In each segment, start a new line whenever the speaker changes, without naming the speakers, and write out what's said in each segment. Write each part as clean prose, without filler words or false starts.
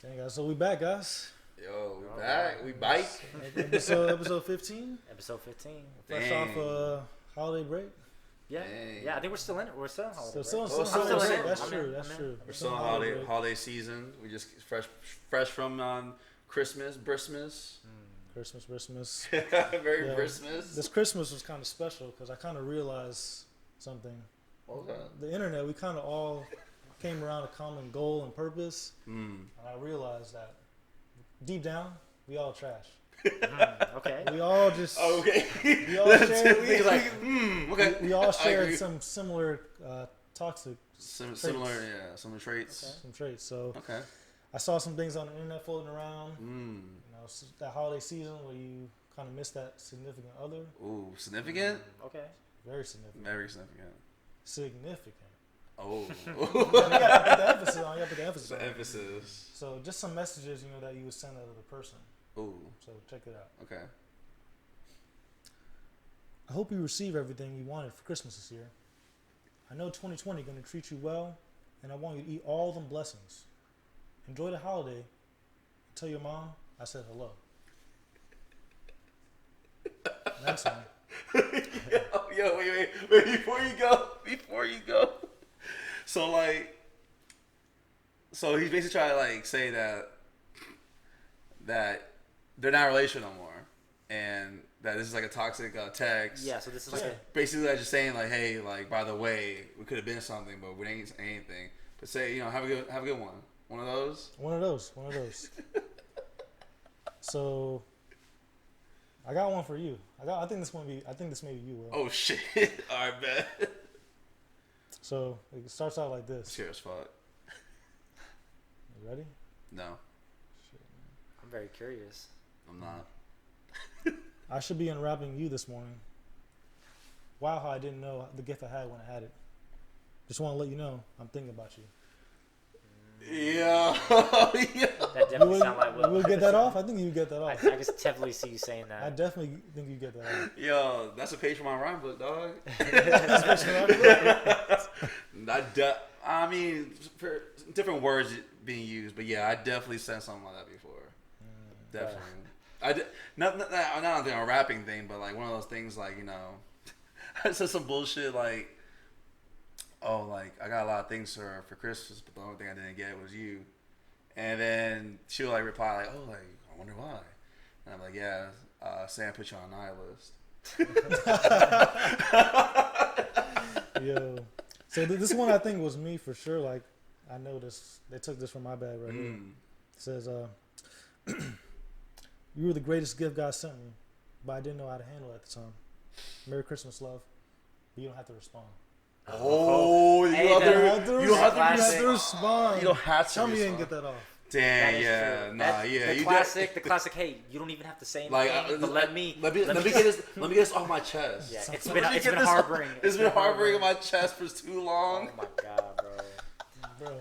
Dang, guys. So we back, guys.
Yo, we back. We bike.
Episode 15.
Episode 15.
Fresh off holiday break.
Yeah.
Dang.
Yeah, I think we're still in it. We're still in holiday break.
Still
still
in
in
it.
it.
That's
I'm
true.
in.
That's true.
We're still in holiday season. We just fresh from Christmas.
Christmas.
Merry Christmas.
This Christmas was kind of special because I kind of realized something.
What was that?
The internet, we kind of all came around a common goal and purpose,
Mm.
and I realized that deep down, we all trash.
Okay.
We all just
Okay.
we all shared,
okay.
we all
I
shared
agree.
some similar toxic
Similar traits.
some traits. So
Okay.
I saw some things on the internet floating around.
Mm.
You know, that holiday season where you kind of miss that significant other.
Ooh, significant?
Okay.
Very significant.
Very significant.
Significant.
Oh.
You gotta put the emphasis on. You gotta put the emphasis
The
on.
emphasis.
So just some messages, that you would send out to the person.
Ooh.
So check it out.
Okay.
I hope you receive everything you wanted for Christmas this year. I know 2020 going to treat you well, and I want you to eat all them blessings. Enjoy the holiday. Tell your mom I said hello. Next one.
Yo, wait, before you go. So he's basically trying to say that they're not in a relationship no more, and that this is like a toxic text.
Yeah. So this is
Basically just saying hey, by the way, we could have been something, but we ain't anything. But say have a good one. One of those.
One of those. So I got one for you. I think this may be you, Will.
Oh shit! All right, bet.
So it starts out like this.
Cheers, fuck.
You ready?
No,
I'm very curious.
I'm not.
I should be unwrapping you this morning. Wow, how I didn't know the gift I had when I had it. Just want to let you know I'm thinking about you.
Yeah.
That definitely sounds like Will.
You would get that off? I think you would get that
I
off.
just definitely see you saying
I
that.
definitely think you get that off.
Yo, that's a page for my rhyme book, dog. I mean, for different words being used, but yeah, I definitely said something like that before. Definitely. Not a rapping thing, but one of those things I said some bullshit I got a lot of things for Christmas, but the only thing I didn't get was you. And then she'll reply I wonder why. And I'm like, yeah, Sam put you on an eye list.
Yo. So this one I think was me for sure. I noticed they took this from my bag right here. It says, you were the greatest gift God sent me, but I didn't know how to handle it at the time. Merry Christmas, love. But you don't have to respond.
Oh, you don't have to
respond.
You don't have to
Tell me you
respond.
didn't get that off.
Damn, yeah,
true.
nah, yeah.
The classic. Hey, you don't even have to say anything. But let me
get this off my chest.
Yeah, it's been harboring.
It's been harboring in my chest for too long.
Oh my god,
Bro.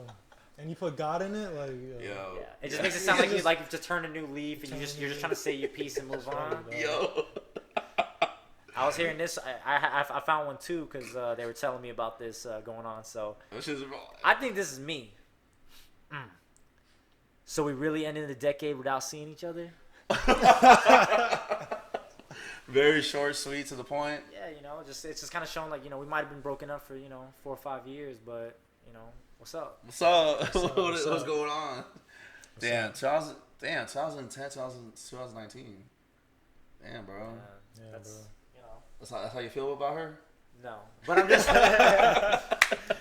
And you put God in it,
Yo.
Yeah, it just makes it sound like you just turn a new leaf and you're just trying to say your piece and move on.
Yo.
I was hearing this. I found one too because they were telling me about this going on. So I think this is me. So we really ended the decade without seeing each other?
Very short, sweet, to the point.
Yeah, it's just kind of showing we might have been broken up for 4 or 5 years, but what's up?
What's going on? Damn, 2010, 2019. Damn, bro.
Yeah,
That's
bro.
That's how you feel about her?
No, but I'm just.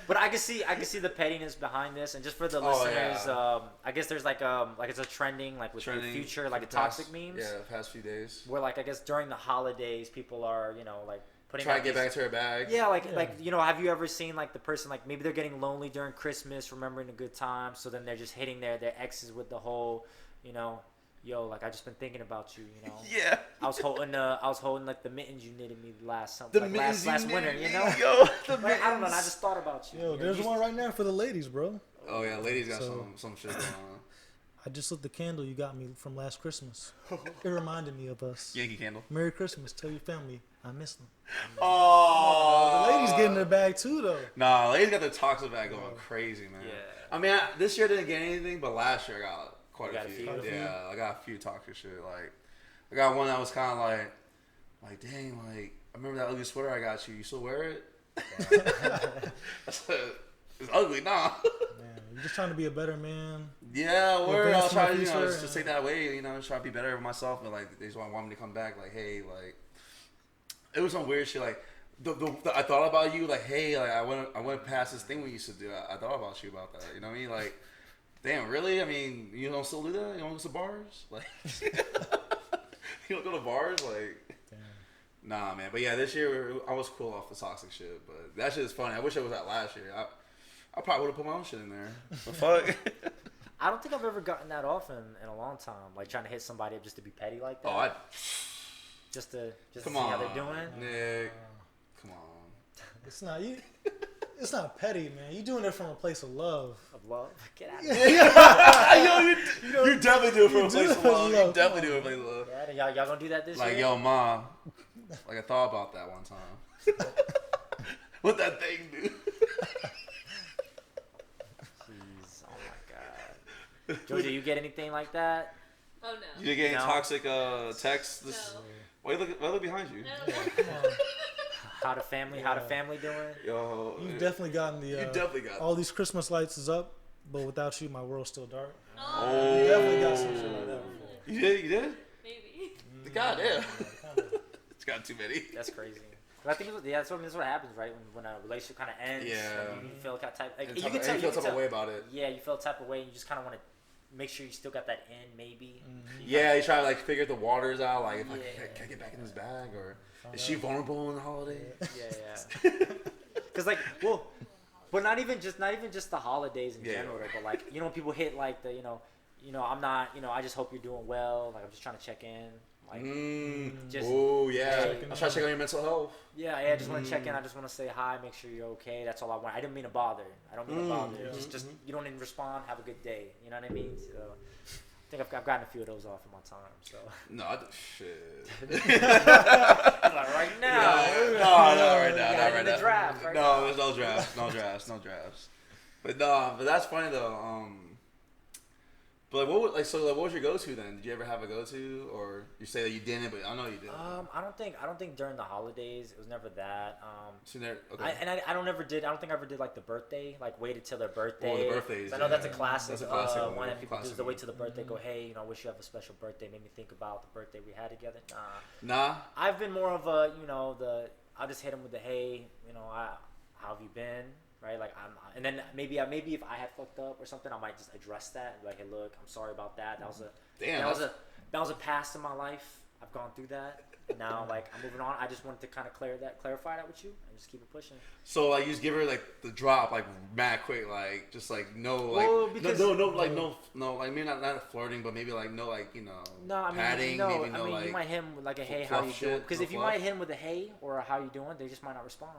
But I can see the pettiness behind this, and just for the listeners,
yeah.
I guess there's it's a trending with the future a toxic memes.
Yeah, the past few days.
Where I guess during the holidays, people are putting.
Try to get back to her bag.
Yeah, have you ever seen the person maybe they're getting lonely during Christmas, remembering a good time, so then they're just hitting their exes with the whole, yo, I just been thinking about you,
Yeah.
I was holding the mittens you knitted me last winter,
Yo,
I don't know. I just thought about you.
Yo, there's one right now for the ladies, bro.
Oh yeah, ladies got some shit going on.
I just lit the candle you got me from last Christmas. It reminded me of us.
Yankee Candle.
Merry Christmas. Tell your family I miss them.
Oh,
the ladies getting their bag too, though.
Nah, ladies got their toxic bag going crazy, man.
Yeah.
I mean, this year I didn't get anything, but last year I got quite
You
a
got a
few.
few?
Yeah, I got a few toxic shit. Like, I got one that was kind of like, dang, like, I remember that ugly sweater I got you. You still wear it? I said, it's ugly, nah.
Man, you're just trying to be a better man.
Yeah, word. I was trying to,
future,
just take that away, just try to be better with myself. And, like, they just want me to come back, like, hey, like, it was some weird shit, like, I thought about you, like, hey, like, I went past this thing we used to do. I thought about you about that, you know what I mean? Like, damn, really? I mean, you don't still do that? You don't go to bars? Like, you don't go to bars? Like, damn. Nah, man. But yeah, this year, I was cool off the toxic shit. But that shit is funny. I wish it was that last year. I probably would have put my own shit in there. The fuck?
I don't think I've ever gotten that off in a long time. Like, trying to hit somebody up just to be petty like that.
Oh,
Just to
come
see
on,
how they're doing.
Nick. Come on.
It's not you. It's not petty, man. You doing it from a place of love.
Of love? Get out of here.
Yo, you definitely do it from a place of love. You definitely do it from a place of love.
Yeah, and y'all gonna do that this year?
Like, yo, mom. Like, I thought about that one time. What that thing do?
Jeez, oh my god. Georgia, you get anything like that?
Oh no.
You didn't get any
No.
toxic texts?
No.
Why look behind you?
No.
Come on.
How the family doing?
Yo,
You've definitely gotten the.
you definitely got
all these Christmas lights is up, but without you, my world's still dark.
Oh.
You definitely got some shit like that before.
You did?
Maybe.
God damn. It's got too many.
That's crazy. But I think that's what happens, right? When a relationship kind of ends,
Yeah.
and you feel type. Like,
And
you
you
can tell.
feel type of way about it.
Yeah, you feel type of way, and you just kind of want to make sure you still got that in, maybe.
Mm-hmm.
Yeah, you try to like figure the waters out. Like, if
Yeah.
can I get back in this bag, or is she vulnerable in the holiday?
Yeah. Because like, well, but not even just the holidays in general, though, but like, when people hit like the, I'm not, I just hope you're doing well. Like, I'm just trying to check in. Like, just.
Oh yeah.
Hey,
I'll try to check on your mental health.
Yeah, I just want to check in. I just want to say hi, make sure you're okay. That's all I want. I didn't mean to bother. I don't mean to bother. Just you don't even respond. Have a good day. You know what I mean? So I think I've gotten a few of those off in my time. So
No, shit.
like right now.
No, not right now.
Yeah,
Not
in
right
the
now.
draft, right
No,
now.
there's no drafts. No drafts. But no, but that's funny though. But what was your go-to then? Did you ever have a go-to, or you say that you didn't, but I know you did.
I don't think during the holidays it was never that.
So there, okay.
I don't think I ever did like the birthday, like waited till their birthday.
Well, the birthdays.
I know that's a classic.
That's a classic
one that people do is
classic
to wait
one.
till the birthday. Go, hey, I wish you have a special birthday. Made me think about the birthday we had together.
Nah.
I've been more of a, I'll just hit them with the hey, how have you been? Right, like and then maybe if I had fucked up or something, I might just address that. Like, hey, look, I'm sorry about that. That was a past in my life. I've gone through that. And now, like, I'm moving on. I just wanted to kind of clarify that with you, and just keep it pushing.
So like, you just give her like the drop, like mad quick, like just like no, like
Well, because-
no, like maybe not flirting, but maybe like no, like
No, I mean,
padding,
no,
maybe
I
no,
mean,
like
you might hit him with like a hey,
fluff
how you
shit,
doing? Because
no
if you
fluff.
might hit him with a hey or a how you doing, they just might not respond.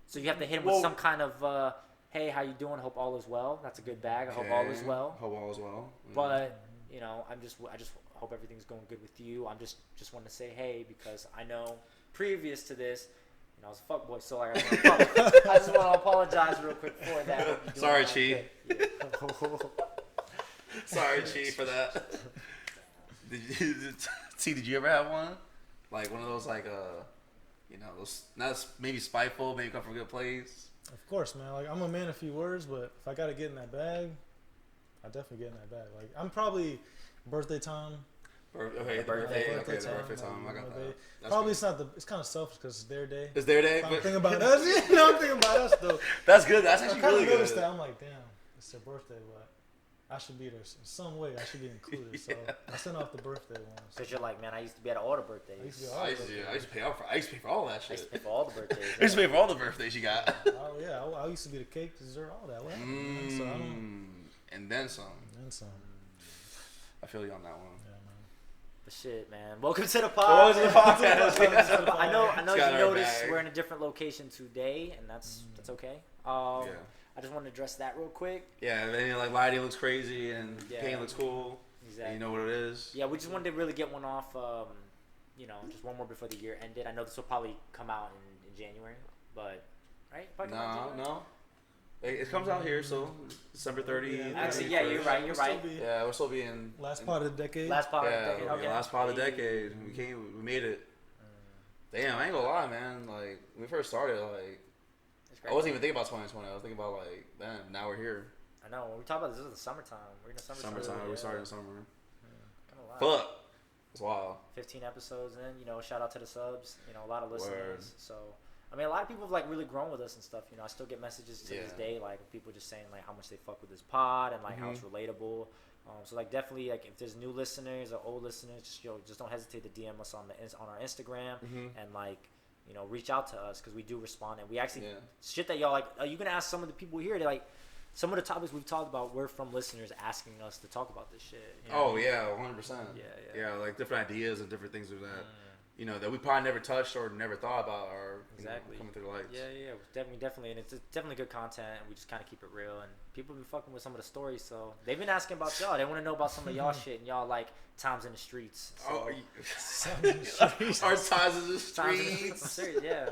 So you have to hit him
Well-
with some kind of hey, how you doing? Hope all is well. That's a good bag. I hope all is well.
Hope all is well. Yeah.
But I just hope everything's going good with you. I'm just want to say hey, because I know previous to this, I was a fuckboy, so like I just want to apologize real quick for that. Hope you're doing
Sorry,
all
Chi.
good.
Sorry, Chi, for that. Did you ever have one? Like one of those like those not maybe spiteful, maybe come from a good place.
Of course, man. Like, I'm a man of few words, but if I gotta get in that bag, I definitely get in that bag. Like, I'm probably birthday time.
Okay, the birthday time. I got that. That's
Probably
good.
it's kind of selfish because it's their day.
It's their day.
I'm
But
thinking about us. I'm thinking about us though.
that's good. That's
I
actually
kind
really
of noticed
good.
that. I'm like, damn, it's their birthday, but I should be there in some way. I should be included. So I sent off the birthday one. So
Because you're like, man, I used to be at all the birthdays.
I used to be
I used to pay for all that
I used
shit.
to pay for all the birthdays.
I used to pay for all the birthdays you got.
Oh yeah, I used to be the cake, dessert, all that. What happened, man? So I don't.
And then some.
And some.
I feel you on that one.
Yeah, man.
But shit, man. Welcome to the pod.
Welcome to the podcast.
I know
It's
you
got our
noticed
bag.
we're in a different location today, and that's okay.
Yeah.
I just want to address that real quick.
Yeah, then like lighting looks crazy and
Yeah.
paint looks cool.
Exactly.
And you know what it is.
Yeah, we just wanted to really get one off. Just one more before the year ended. I know this will probably come out in January, but right? Probably come out in January?
No. It comes out here, so December 30th.
Yeah,
Actually, yeah, you're right. You're right.
Yeah, we'll still be in
Last part of the decade.
Last part.
yeah,
of the decade. Okay.
last part of the decade. We made it. Damn, I ain't gonna lie, man. Like when we first started, like I wasn't even thinking about 2020. I was thinking about like, damn, now we're here.
I know. When we talk about this is the summertime. We're in the summertime.
Summertime. We started in summer.
Kind of wild.
Fuck. It's wild.
15 episodes in. You know, shout out to the subs. You know, a lot of listeners.
Word.
So. I mean, a lot of people have like really grown with us and stuff. You know, I still get messages to this
Yeah.
day, like people just saying like how much they fuck with this pod and like how it's relatable. So like definitely like if there's new listeners or old listeners, just don't hesitate to DM us on our Instagram and like reach out to us because we do respond and we actually shit that y'all like. You can ask some of the people here. They like some of the topics we've talked about were from listeners asking us to talk about this shit. You know?
Oh yeah, 100%. Yeah, like different ideas and different things that. That we probably never touched or never thought about are coming through the lights.
Yeah, definitely, and it's definitely good content, and we just kind of keep it real, and people have been fucking with some of the stories, so they've been asking about y'all. They want to know about some of y'all shit, and y'all like times in the streets. So.
Our times in the streets.
I'm serious, yeah.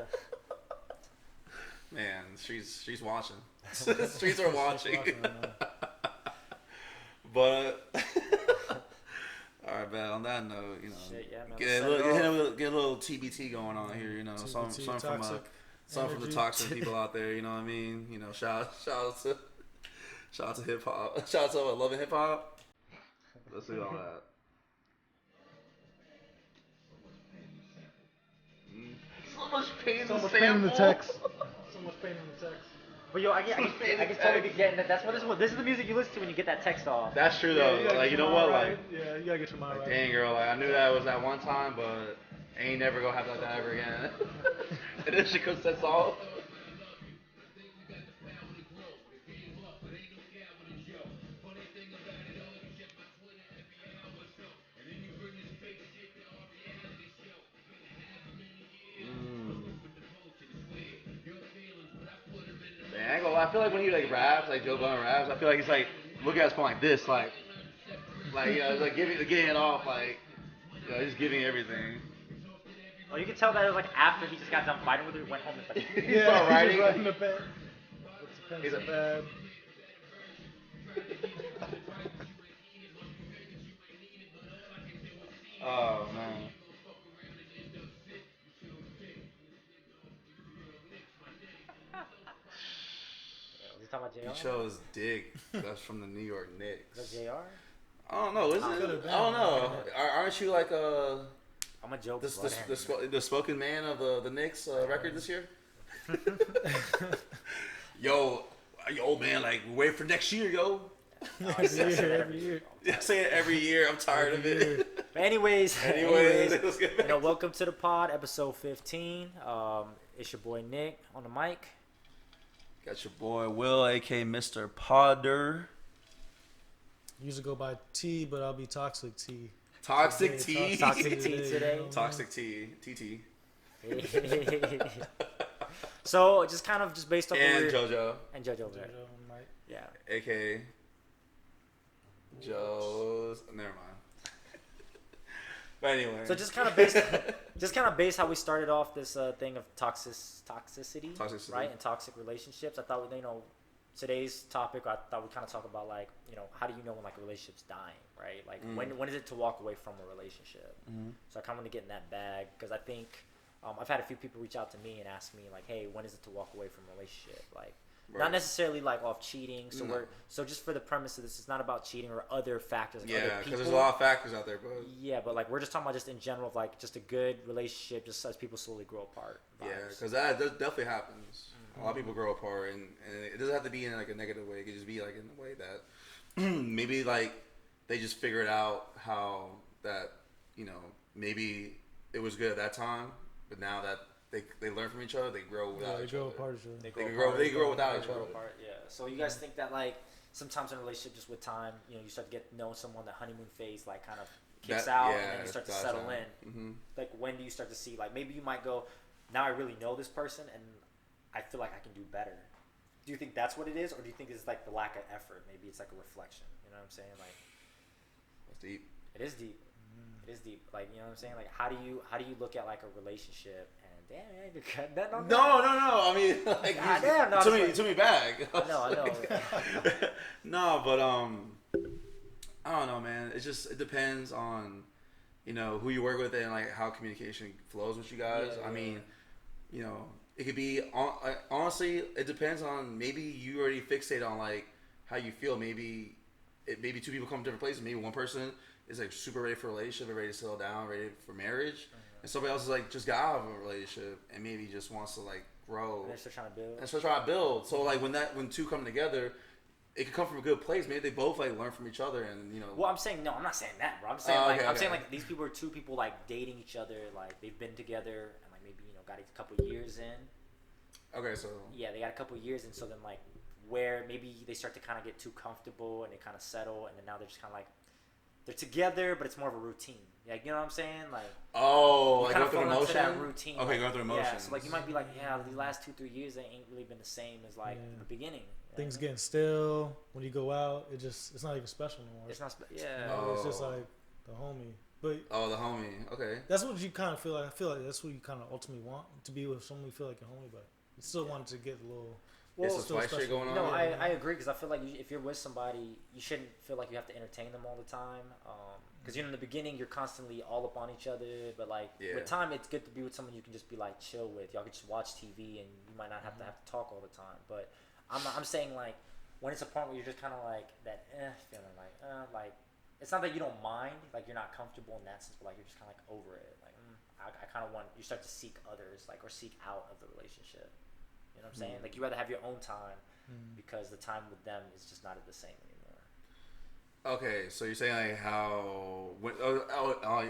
Man, streets watching. Streets are watching. But. All right, man. On that note,
shit, yeah, man,
get a little TBT going on here. Some from the toxic people out there. You know what I mean? Shout out to hip hop. Shout out to loving hip hop. Let's do all that. So much pain in the text.
So much pain in the text.
But yo, I can totally be getting that. That's what this is the music you listen to when you get that text off.
That's true though.
Yeah,
like you know what,
right.
like
yeah, you gotta get your mind right.
Dang girl, like I knew that was that one time, but ain't never gonna have that ever again. And then she comes that song. I ain't gonna lie, I feel like when he like raps, like Joe Budden raps, I feel like he's like looking at his phone like this, like it's like getting it off, like he's giving everything.
Oh, you can tell that it was like after he just got done fighting with her, went home and like
he started writing.
Writing the pen. He's a bad.
Oh man. He chose Dick. That's from the New York Knicks.
Is that JR?
I don't know. Is it? I don't know. Aren't you like
I'm a joke.
The spoken man of the Knicks record this year? yo, man, like wait for next year, yo.
Every year.
I say it every year. I'm tired of it.
But anyways, welcome to the pod, episode 15. It's your boy Nick on the mic.
Got your boy Will, aka Mr. Podder.
Usually go by T, but I'll be Toxic T.
Toxic T.
Toxic T today.
Toxic T. TT.
So just kind of just based off
and JoJo.
And JoJo over there. Yeah.
AKA Joe's. Never mind. But anyway.
So just kind of based how we started off this thing of toxicity, right, and toxic relationships. I thought today's topic. I thought we kind of talk about like how do you know when like a relationship's dying, right? Like when is it to walk away from a relationship? So I kind of want to get in that bag because I think I've had a few people reach out to me and ask me like, hey, when is it to walk away from a relationship? Like. Right. Not necessarily like off cheating. So just for the premise of this, it's not about cheating or other factors. Like
yeah, because there's a lot of factors out there, bro.
Yeah, but like we're just talking about just in general of like just a good relationship, just as people slowly grow apart.
Vibes. Yeah, because that definitely happens. A lot of people grow apart, and it doesn't have to be in like a negative way. It could just be like in a way that maybe like they just figured out how that maybe it was good at that time, but now that. They learn from each other. They grow without each other.
Apart each other.
They grow without each other.
Apart, yeah. So you guys think that like sometimes in a relationship, just with time, you start to get to know someone, that honeymoon phase like kind of kicks out, and then you start to settle in. Mm-hmm. Like when do you start to see like maybe you might go, now I really know this person and I feel like I can do better. Do you think that's what it is, or do you think it's like the lack of effort? Maybe it's like a reflection. You know what I'm saying? Like
that's deep.
It is deep. It is deep. Like, you know what I'm saying? Like how do you look at like a relationship and damn, that don't.
No. I mean, like,
Damn, no,
you took me back.
I know.
No, but I don't know, man. It depends on, who you work with and like how communication flows with you guys.
Yeah,
I mean, it could be honestly, it depends on, maybe you already fixate on like how you feel. Maybe two people come to different places. Maybe one person is like super ready for a relationship, ready to settle down, ready for marriage, and somebody else is like just got out of a relationship and maybe just wants to like grow.
And they're still trying to build.
So like when two come together, it could come from a good place. Maybe they both like learn from each other, and
Well, I'm not saying that, bro. I'm saying like these people are two people like dating each other, like they've been together and like maybe got a couple years in.
Okay, so
yeah, they got a couple years in, so then like where maybe they start to kind of get too comfortable and they kind of settle, and then now they're just kind of like they're together, but it's more of a routine. Like, you know what I'm saying? Like,
like
going
through emotion.
That routine.
Okay,
like,
going through emotion.
Yeah, so like you might be like, the last 2-3 years they ain't really been the same as like the beginning.
Things getting stale when you go out. It's not even special anymore.
It's not.
It's just like the homie. But
the homie. Okay.
That's what you kind of feel like. I feel like that's what you kind of ultimately want, to be with someone you feel like a homie, but you still want to get a little.
Well, some spice shit going on.
No, I agree, because I feel like if you're with somebody, you shouldn't feel like you have to entertain them all the time. Because in the beginning you're constantly all up on each other, but like with time it's good to be with someone you can just be like chill with. Y'all can just watch TV and you might not have to talk all the time. But I'm saying like when it's a point where you're just kind of like that feeling like it's not that you don't mind, like you're not comfortable in that sense, but like you're just kind of like over it. Like I kind of want, you start to seek others, like, or seek out of the relationship. You know what I'm saying? Like you rather have your own time because the time with them is just not the same anymore.
Okay, so you're saying like how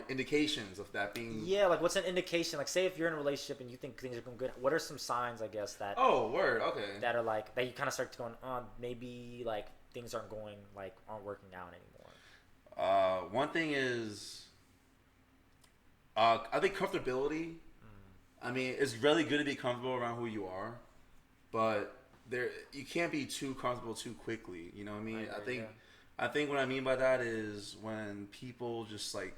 indications of that being.
Yeah, like what's an indication? Like say if you're in a relationship and you think things are going good, what are some signs, I guess, that
okay,
that are like that you kind of start to go on, maybe like things aren't working out anymore.
One thing is I think comfortability. I mean, it's really good to be comfortable around who you are, but you can't be too comfortable too quickly. You know what I mean? I think what I mean by that is when people just like,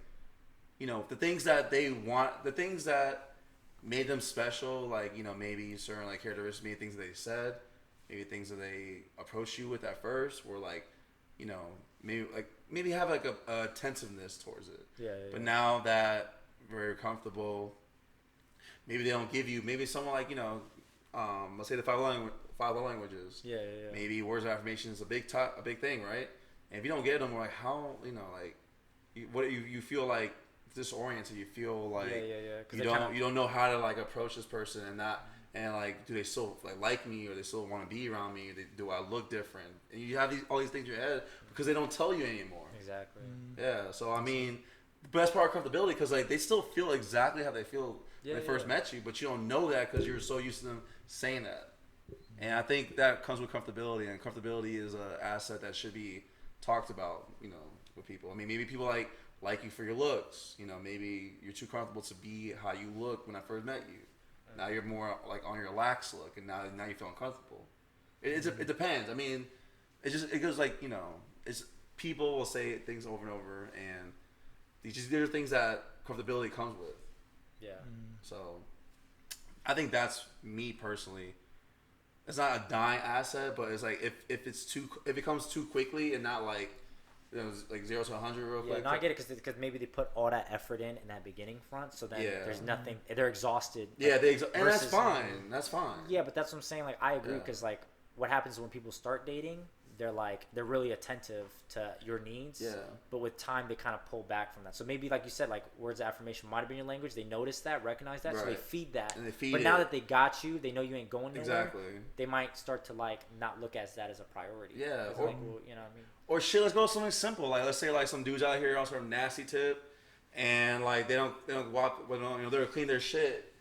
the things that they want, the things that made them special, like, maybe certain like characteristics, maybe things that they said, maybe things that they approached you with at first were like, maybe have like a attentiveness towards it.
Yeah.
But now that very comfortable, maybe they don't give you, maybe someone like, let's say the five love languages.
Yeah.
Maybe words of affirmation is a big thing, right? And if you don't get them, like how, you feel like disoriented. You feel like you don't know how to like approach this person and like, do they still like me, or they still want to be around me? Do I look different? And you have all these things in your head because they don't tell you anymore.
Exactly.
Yeah. So I mean, the best part of comfortability, because like they still feel exactly how they feel when they first met you, but you don't know that because you're so used to them saying that. And I think that comes with comfortability, and comfortability is an asset that should be talked about, with people. I mean, maybe people like you for your looks. Maybe you're too comfortable to be how you look when I first met you. Now you're more like on your lax look, and now you feel uncomfortable. It depends. I mean, it goes like, it's people will say things over and over, and these are things that comfortability comes with.
Yeah.
So I think that's me personally. It's not a dying asset, but it's like if it comes too quickly and not like, like 0 to 100 real quick.
Yeah, no, I get it, because maybe they put all that effort in that beginning front, so then there's nothing. They're exhausted.
Yeah, and that's fine. That's fine.
Yeah, but that's what I'm saying. Like I agree, because like what happens when people start dating, they're really attentive to your needs.
Yeah.
But with time, they kind of pull back from that. So maybe, like you said, like words of affirmation might have been your language. They notice that, recognize that, so they feed that.
And they feed
but now that they got you, they know you ain't going nowhere.
Exactly.
They might start to like not look at that as a priority.
Yeah.
Or, like, well, you know what I mean?
Or shit, let's go with something simple. Like, let's say like some dudes out here on sort of nasty tip, and like they don't walk, they'll clean their shit,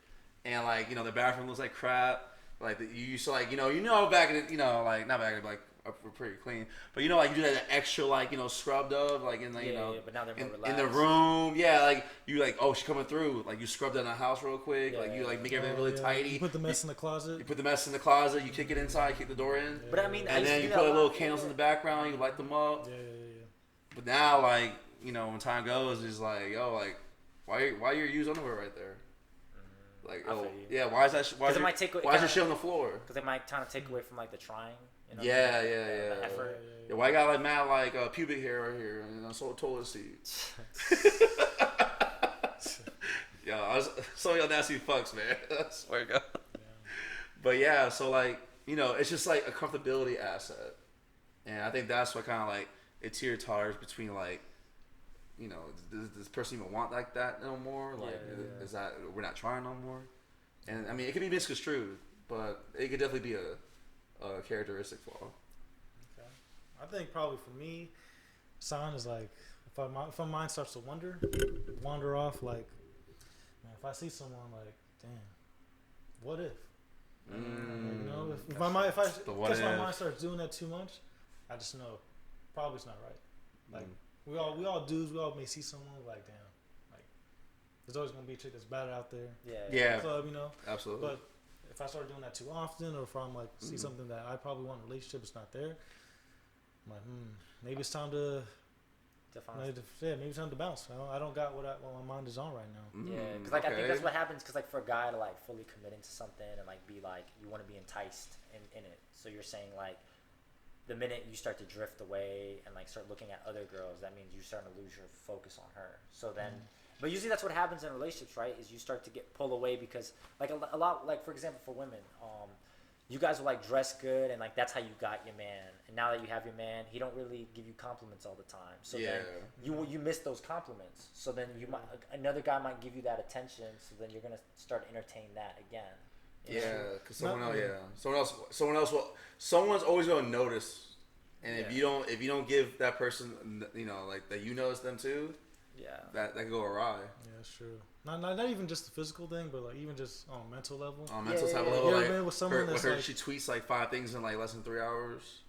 and like their bathroom looks like crap. Like you used to like back in it, like not back in it, like we're pretty clean, but like you do that extra like scrubbed up like in the
but now they're more relaxed.
in the room, like you like, oh, she's coming through, like you scrub that in the house real quick, like you like make everything really tidy.
You put the mess in the closet.
You put the mess in the closet. You kick it inside, kick the door in.
But I mean,
and then you put little candles in the background. You light them up.
Yeah.
But now, like when time goes, it's like, yo, like why your used underwear right there? Like,
I
oh,
feel you.
yeah, why is that? Why is
it might take,
why is your shit on the floor?
Because it might kind of take away from like the trying. You know,
Yeah,
the
yeah.
effort.
Yeah, why I got like mad like pubic hair right here and so toilet seat. Yo, some of y'all nasty fucks, man. I swear to God. Yeah. But yeah, so like, you know, it's just like a comfortability asset. And I think that's what kind of like it teeter-totters between like, you know, does this person even want like that no more? Like, is that we're not trying no more? And I mean, it could be misconstrued, but it could definitely be a characteristic flaw.
Okay. I think probably for me, sign is like if my mind starts to wander off, like, man, if I see someone like, damn, what if? Like, you know, if my mind starts doing that too much, I just know probably it's not right. Like we all dudes, we all may see someone like, damn, like there's always gonna be a chick that's bad out there.
Yeah.
In the club, you know.
Absolutely.
But if I start doing that too often, or if I'm like see something that I probably want in a relationship, it's not there. I'm like, maybe it's time to. Maybe it's time to bounce. I don't got what my mind is on right now.
Yeah, because like I think that's what happens. Because like for a guy to like fully commit into something and like be like you want to be enticed in it. So you're saying like the minute you start to drift away and like start looking at other girls, that means you're starting to lose your focus on her. So then, but usually that's what happens in relationships, right? Is you start to get pulled away because like a lot like for example for women, you guys will like dress good and like that's how you got your man. And now that you have your man, he don't really give you compliments all the time. So then you miss those compliments. So then another guy might give you that attention. So then you're gonna start entertain that again.
Yeah, because someone's always gonna notice. And if you don't give that person, you know, like that you notice them too. Yeah. That could go awry.
Yeah, that's true. Not even just the physical thing, but like even just on a mental level.
On mental level,
you ever been with someone that's like
she tweets like 5 things in like less than 3 hours.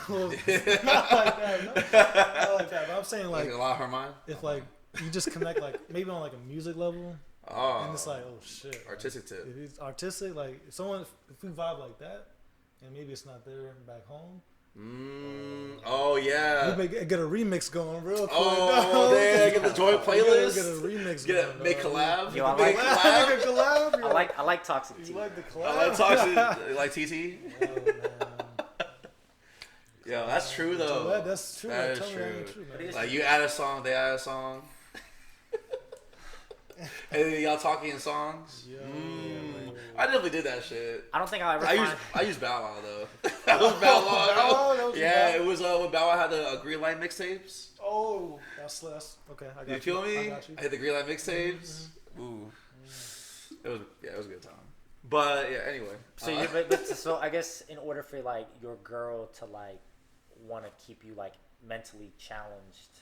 Well, not like that. Not like that. But I'm saying like
a lot of her mind.
If like you just connect like maybe on like a music level. And it's like, oh shit.
Artistic tip.
If it's artistic, like if we vibe like that, and maybe it's not there back home.
Oh yeah.
We may get a remix going real quick.
Oh, damn! Get the joint playlist.
Get a remix going.
Make collab.
Yo,
make a collab.
I like Toxic T.
You like the collab?
I like Toxic. You like TT?
Oh, man.
Yo, that's true though.
That's true.
That is true. Like you add a song, they add a song. And then y'all talking in songs. I definitely did that shit.
I don't think I'll ever.
I used Bow Wow though. That was Bow Wow. Yeah, it was when Bow Wow had the Green Light mixtapes.
Oh, that's okay. I got you.
You feel me?
I got you.
I hit the Green Light mixtapes. Ooh, it was a good time. But yeah, anyway.
So I guess in order for like your girl to like want to keep you like mentally challenged.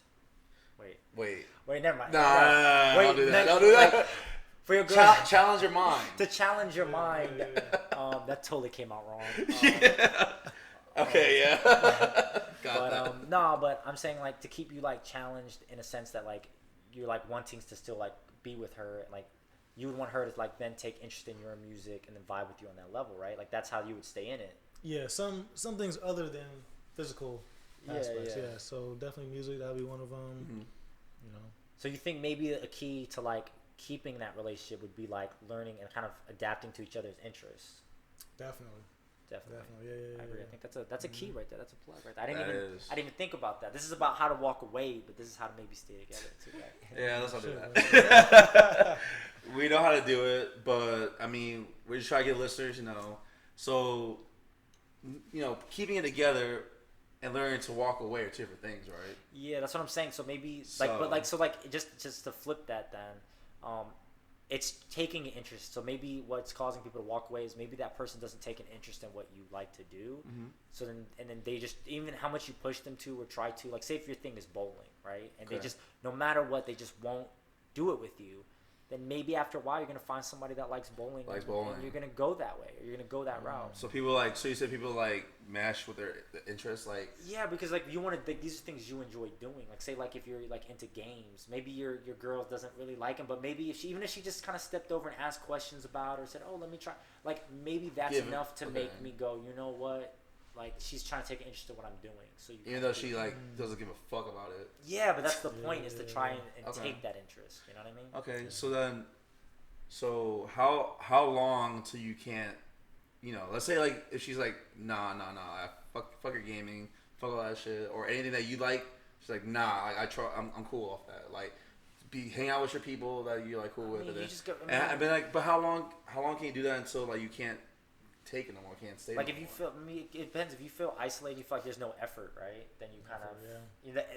Wait, never mind.
Nah, don't do that. Don't do that.
Like, for your girl,
challenge your mind.
To challenge your mind. That totally came out wrong.
Okay, yeah. Got that.
No, but I'm saying like to keep you like challenged in a sense that like you're like wanting to still like be with her and like you would want her to like then take interest in your music and then vibe with you on that level, right? Like that's how you would stay in it.
Yeah, some things other than physical aspects. Yeah. So definitely music, that'd be one of them. You know. So
you think maybe a key to like keeping that relationship would be like learning and kind of adapting to each other's interests.
Definitely. Yeah.
I agree. I think that's a key right there. That's a plug right there. I didn't even think about that. This is about how to walk away, but this is how to maybe stay together too. Right?
Yeah, let's not do that. We know how to do it, but I mean, we're just trying to get listeners, you know. So, you know, keeping it together and learning to walk away are two different things, right?
Yeah, that's what I'm saying. So maybe just to flip that then, it's taking an interest. So maybe what's causing people to walk away is maybe that person doesn't take an interest in what you like to do. So then they just, even how much you push them to or try to, like say if your thing is bowling, right? And they just, no matter what, they just won't do it with you. Then maybe after a while you're gonna find somebody that likes bowling. And you're gonna go that way, or you're gonna go that route.
So you said people like mash with their interests, like.
Yeah, because like you want to. These are things you enjoy doing. Like say like if you're like into games, maybe your girl doesn't really like them, but maybe if she just kind of stepped over and asked questions about it or said, oh, let me try. Like maybe that's enough to make me go, you know what? Like she's trying to take an interest in what I'm doing. So
even though she like doesn't give a fuck about it.
Yeah, but that's the point is to try and take that interest. You know what I mean?
Okay, so then So how long till you can't, let's say like if she's like nah, fuck your gaming, fuck all that shit, or anything that you like, she's like nah, I'm cool off that. Like hang out with your people that you're like cool with.
You just go,
and I've been like, but how long can you do that until like you can't take it no more, can't stay?
Like
no
if you
more?
feel, it depends. If you feel isolated, you feel like there's no effort, right? Then you kind of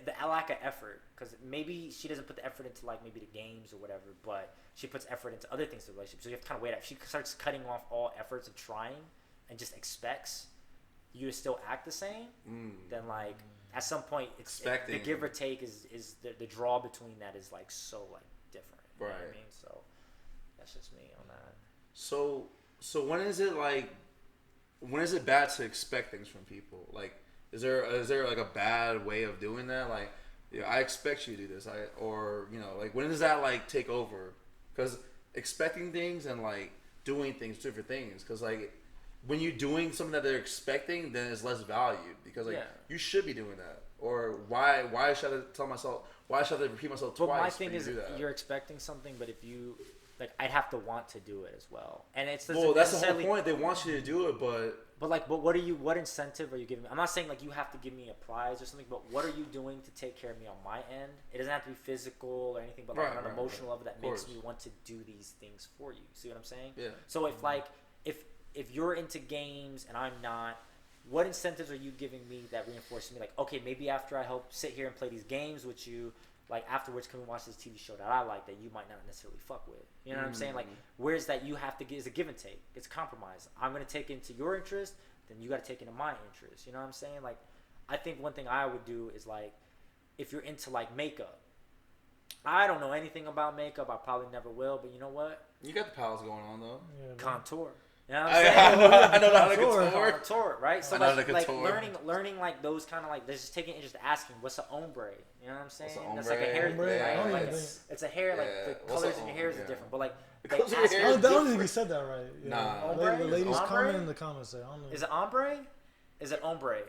the lack of effort, because maybe she doesn't put the effort into like maybe the games or whatever, but she puts effort into other things in the relationship. So you have to kind of wait out. If she starts cutting off all efforts of trying and just expects you to still act the same, then like at some point the give or take is the draw between that is like so like different. You know what I mean? So that's just me on that.
So when is it bad to expect things from people? Like, is there like a bad way of doing that? Like, I expect you to do this, like when does that like take over? Because expecting things and like doing things, different things. Because like when you're doing something that they're expecting, then it's less valued. Because like you should be doing that. Or why should I tell myself? Why should I repeat myself twice?
But my thing is, you're expecting something, but if you like, I'd have to want to do it as well. And it's
that's the whole point. They want you to do it, but
what incentive are you giving me? I'm not saying like you have to give me a prize or something, but what are you doing to take care of me on my end? It doesn't have to be physical or anything, but like on an emotional level that makes me want to do these things for you. See what I'm saying?
Yeah.
So if you're into games and I'm not, what incentives are you giving me that reinforce me? Like, okay, maybe after I help sit here and play these games with you, like afterwards, can we watch this TV show that I like that you might not necessarily fuck with? You know what I'm saying? Like, where's that you have to get is a give and take. It's a compromise. I'm gonna take into your interest, then you gotta take into my interest. You know what I'm saying? Like, I think one thing I would do is like, if you're into like makeup, I don't know anything about makeup. I probably never will, but you know what?
You got the pals going on though.
Yeah,
contour. You know what I'm saying?
I know how to
contour, right? So like learning like those kind of like, they're just taking interest, asking what's an ombre. You know what I'm saying? That's like a hair thing, right? Like it's a hair, like the colors in your hair is different, but like
I don't think you said that right. Yeah.
Nah.
Ombre?
The ladies
Ombre?
comment in the comments. Say,
is it ombre? Is it ombre?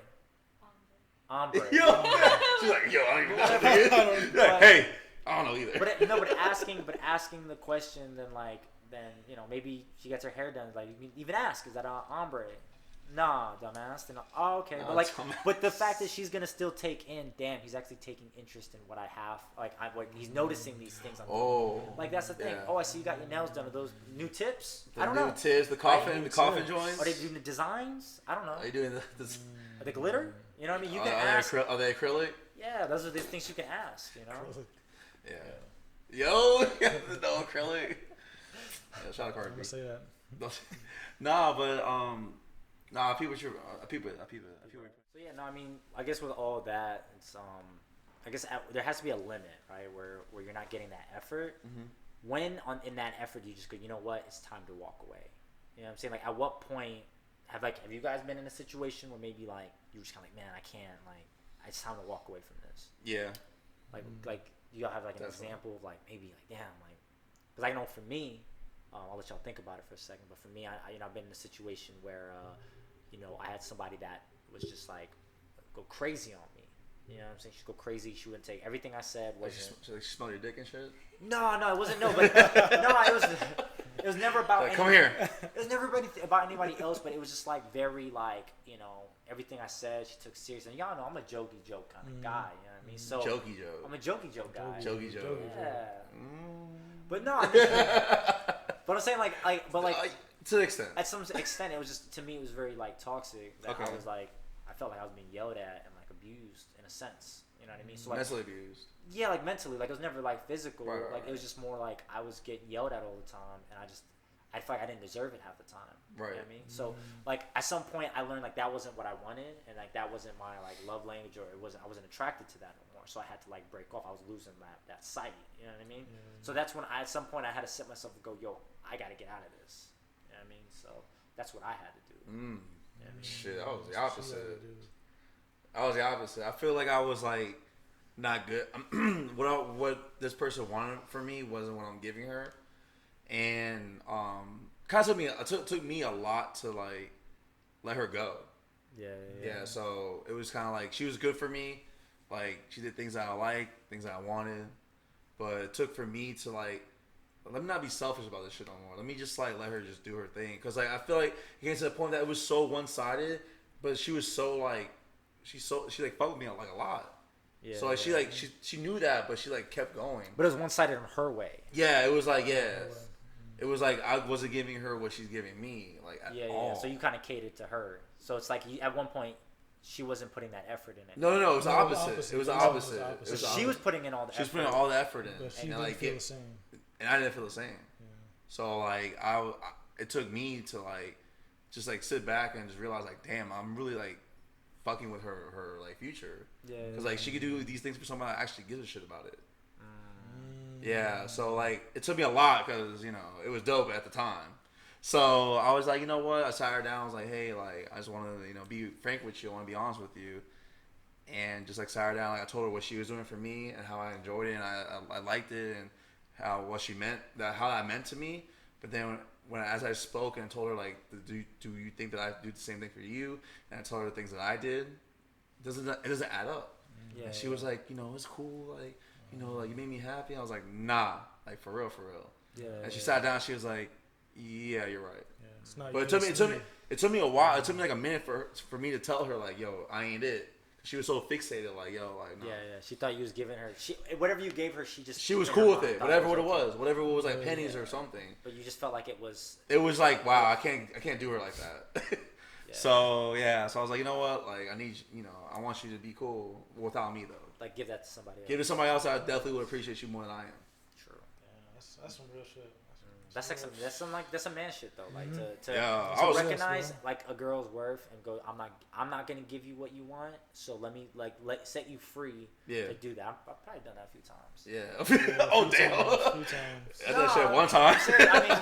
Ombre.
She's like, yo, I don't even know. Like, hey, I don't know either.
But asking the question, then maybe she gets her hair done. Like, you can even ask, is that an ombre? Nah, dumbass. Then, oh, okay. But the fact that she's gonna still take in, damn, he's actually taking interest in what I have. He's noticing these things. Like that's the thing. Yeah. Oh, I see you got your nails done. Are those new tips? I don't know. New
tips, the coffin joints.
Are they doing the designs? I don't know.
Are they doing
Are they glitter? You know what I mean? You can ask.
Are they acrylic?
Yeah, those are the things you can ask. You know.
Yeah. Yo, no acrylic. Yeah, shout out Cardi B.
Say that.
People. So
yeah, no, I mean, I guess with all of that, it's I guess there has to be a limit, right? Where you're not getting that effort. Mm-hmm. When in that effort you just go, you know what, it's time to walk away. You know what I'm saying? Like, at what point have you guys been in a situation where maybe like you were just kind of like, man, I can't, like, it's time to walk away from this.
Yeah.
Like you all have like an example of like maybe like, damn, like, because I know for me, I'll let y'all think about it for a second, but for me, I've been in a situation where I had somebody that was just like go crazy on me. You know what I'm saying? She'd go crazy. She wouldn't take everything I said.
She smell your dick and shit?
No, it wasn't. No, but it was never about.
Come here.
It was never about anybody else, but it was just like very like everything I said she took seriously. And y'all know I'm a jokey joke kind of guy. You know what I mean? So
jokey joke.
I'm a jokey joke guy.
Jokey joke.
Yeah. But no, but I'm saying like
to an extent.
At some extent, it was just, to me, it was very like toxic. That I was like, I felt like I was being yelled at and like abused in a sense. You know what I mean? So like
mentally abused.
Yeah, like mentally. Like, it was never like physical.
Right.
It was just more like I was getting yelled at all the time, and I felt like I didn't deserve it half the time.
Right.
You know what I mean? So like at some point, I learned like that wasn't what I wanted, and like that wasn't my like love language, or I wasn't attracted to that no more. So I had to like break off. I was losing that sight. You know what I mean? So that's when at some point I had to sit myself and go, yo, I got to get out of this. You know what I mean? So that's what I had to do. You know what I mean?
Shit, I was the opposite. I feel like I was like not good. What this person wanted from me wasn't what I'm giving her, and kind of took me a lot to like let her go. Yeah. So it was kind of like she was good for me, like she did things that I liked, things that I wanted, but it took for me to like let me not be selfish about this shit no more. Let me just like let her just do her thing. Cause like I feel like it gets to the point that it was so one sided, but she was so like she like fucked with me like a lot. Yeah. So like she knew that, but she like kept going.
But it was one sided in her way.
Yeah, it was like it was like I wasn't giving her what she's giving me like at all.
Yeah. So you kind of catered to her. So it's like at one point she wasn't putting that effort in it.
No, it was the opposite. It was the opposite.
So she was putting in all the effort.
She was putting all the effort in.
But she didn't feel the same.
And I didn't feel the same. Yeah. So like it took me to like just like sit back and just realize like, damn, I'm really like fucking with her like future. Yeah. Because like she could do these things for someone that actually gives a shit about it. Yeah. So like it took me a lot because it was dope at the time. So I was like, you know what? I sat her down. I was like, hey, like I just want to be frank with you. I want to be honest with you. And just like sat her down. Like I told her what she was doing for me and how I enjoyed it and I liked it and how that meant to me. But then as I spoke and told her like, do you think that I do the same thing for you? And I told her the things that I did, it doesn't add up. Yeah, and she was like, it's cool, like like you made me happy. I was like, nah, like for real. Yeah. And she sat down. She was like, yeah, you're right. Yeah. It's not. But it took me a while. It took me like a minute for me to tell her like, yo, I ain't it. She was so fixated, like, yo, like, no.
Yeah. She thought you was giving her. Whatever you gave her, she
was cool with it. Whatever it was like pennies or something.
But you just felt like it was.
It was like, wow, I can't do her like that. So I was like, you know what, like, I need, I want you to be cool without me though.
Like, give that to somebody else.
Give it to somebody else. I definitely would appreciate you more than I am.
True.
Yeah, that's some real shit.
That's some man shit though. Like to recognize like a girl's worth and go, I'm not gonna give you what you want, so let me set you free to do that. I've probably done that a few times.
Yeah. Oh damn. A few times. I did that shit one time.
I mean,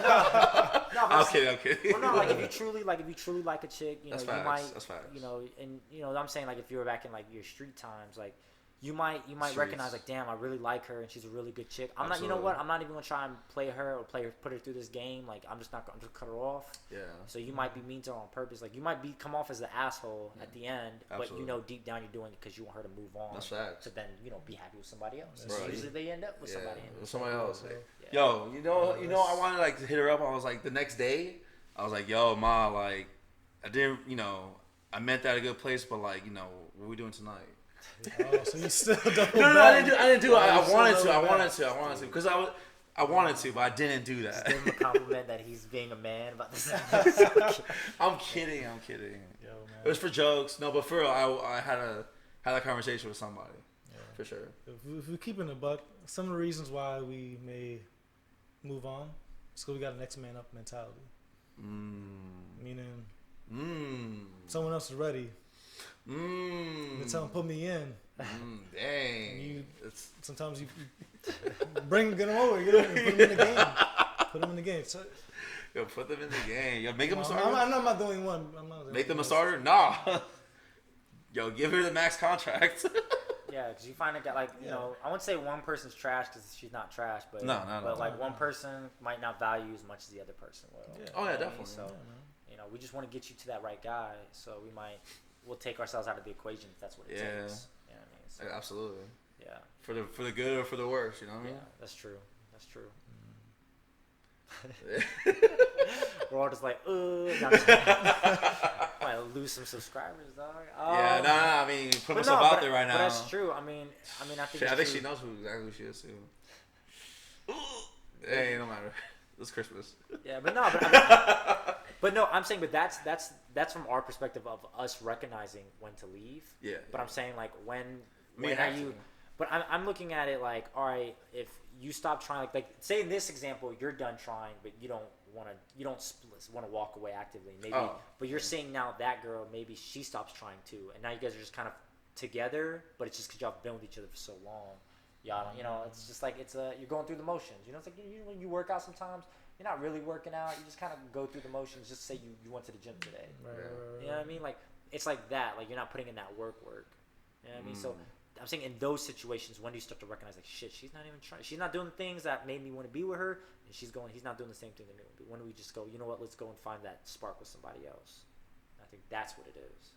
no.
I'm kidding.
Well, no, like if you truly like a chick,
that's
you
facts.
might,
that's facts.
and I'm saying like if you were back in like your street times, like. You might recognize like, damn, I really like her and she's a really good chick. I'm not, I'm not even gonna try and play her or put her through this game. Like I'm just cut her off. Yeah. So you might be mean to her on purpose. Like you might come off as the asshole at the end, absolutely. But deep down you're doing it because you want her to move on.
That's facts.
To then be happy with somebody else. So usually they end up with somebody.
With somebody else. Yeah. Yo, I wanted like to hit her up. I was like the next day, I was like, yo, ma, like I didn't, I meant that a good place, but like, what are we doing tonight?
Oh, so you still don't
No, I didn't do it. I wanted to because I wanted to, but I didn't do that.
Just give him a compliment that he's being a man about this.
I'm kidding. Yo, it was for jokes. No, but for real, I had a conversation with somebody. Yeah. For sure.
If we keep it in a buck, some of the reasons why we may move on is because we got an next man up mentality. Meaning, someone else is ready. They tell him put me in.
Dang.
Sometimes you get them over. Put them in the game. Put them in the game. So,
yo, put them in the game. Yo, make them a starter.
I'm not the only one.
Make them a starter? Nah. Yo, give her the max contract.
Yeah, because you find a guy I wouldn't say one person's trash because she's not trash, but one person might not value as much as the other person will.
Yeah. Oh yeah, definitely.
So we just want to get you to that right guy. So we'll take ourselves out of the equation if that's what it takes. You know what I mean? So,
absolutely.
Yeah.
For the good or for the worse, you know what I mean?
Yeah, that's true. We're all just like, might lose some subscribers, dog.
I mean, put myself out there right now.
But that's true. I mean, I think
she knows exactly who she is too. Hey, no matter. It's Christmas.
Yeah, I'm saying, that's from our perspective of us recognizing when to leave.
Yeah.
But I'm saying like when are you? But I'm looking at it like, all right, if you stop trying, like say in this example, you're done trying, but you don't want to walk away actively, maybe. Oh. But you're saying now that girl, maybe she stops trying too, and now you guys are just kind of together, but it's just because y'all have been with each other for so long. Y'all, it's just like you're going through the motions. It's like when you work out sometimes. You're not really working out. You just kind of go through the motions. Just say you went to the gym today. Right. You know what I mean? Like it's like that. Like you're not putting in that work. You know what I mean? So I'm saying in those situations, when do you start to recognize like shit? She's not even trying. She's not doing the things that made me want to be with her, and he's not doing the same thing that made me want to be. When do we just go? You know what? Let's go and find that spark with somebody else. I think that's what it is.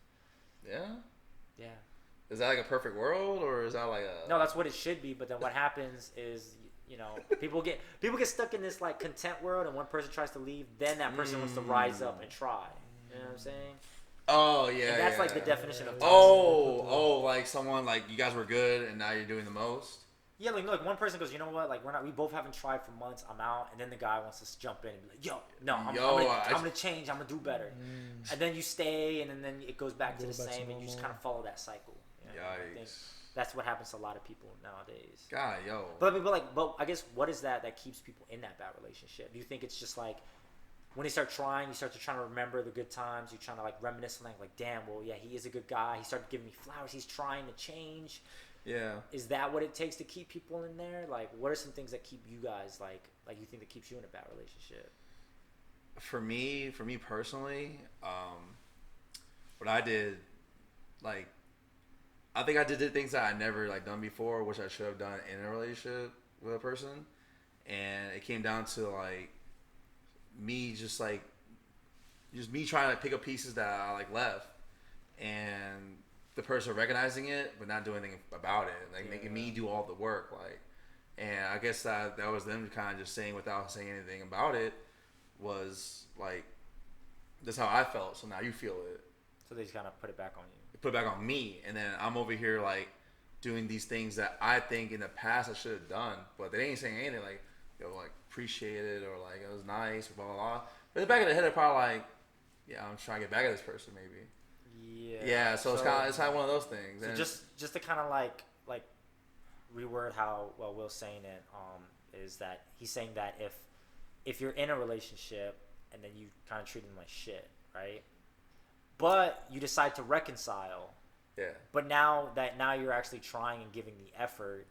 Yeah.
Yeah.
Is that like a perfect world, or is that like a?
No, that's what it should be. But then what happens is You know, people get stuck in this like content world, and one person tries to leave, then that person wants to rise up and try. You know what I'm saying?
Oh yeah.
And that's like the definition of toxic.
Oh, like someone like you guys were good and now you're doing the most.
Yeah, like look, one person goes, you know what? Like we both haven't tried for months. I'm out, and then the guy wants to jump in and be like, yo, no, I'm gonna change. I'm gonna do better. And then you stay, and then it goes back to the same, and you just kind of follow that cycle. You know? I think that's what happens to a lot of people nowadays.
God, yo.
But I guess what is that keeps people in that bad relationship? Do you think it's just like when they start trying, you start to try to remember the good times. You're trying to like reminisce on like, damn, well, yeah, he is a good guy. He started giving me flowers. He's trying to change.
Yeah.
Is that what it takes to keep people in there? Like, what are some things that keep you guys like you think that keeps you in a bad relationship?
For me personally, what I did, like, I think I did things that I never like done before, which I should have done in a relationship with a person, and it came down to like me just me trying to pick up pieces that I like left, and the person recognizing it but not doing anything about it, like making me do all the work, like, and I guess that was them kind of just saying without saying anything about it was like, that's how I felt, so now you feel it.
So they just kind of put it back on you.
Put it back on me, and then I'm over here like doing these things that I think in the past I should have done, but they ain't saying anything like, yo, like appreciate it or like it was nice or blah blah blah. But in the back of the head, they're probably like, yeah, I'm trying to get back at this person maybe. Yeah. So it's kind of one of those things.
So
and
just to kind of like reword how Will's saying it, is that he's saying that if you're in a relationship and then you kind of treat them like shit, right? But you decide to reconcile.
Yeah.
But now you're actually trying and giving the effort,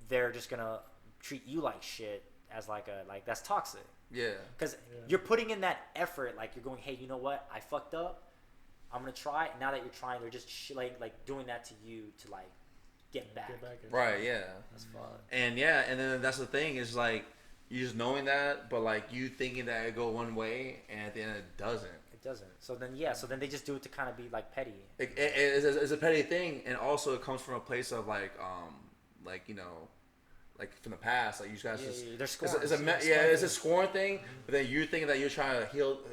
they're just gonna treat you like shit as like that's toxic.
Yeah.
Because you're putting in that effort, like you're going, hey, you know what? I fucked up. I'm gonna try. And now that you're trying, they're just like doing that to you to like get back.
Right. Yeah.
That's fun.
And then that's the thing is like you just knowing that, but like you thinking that it go one way, and at the end it doesn't.
Doesn't. So then they just do it to kind of be like petty.
It's a petty thing, and also it comes from a place of like you know, like from the past, like you guys
they're scorn.
It's a scorn thing, but then you're thinking that you're trying to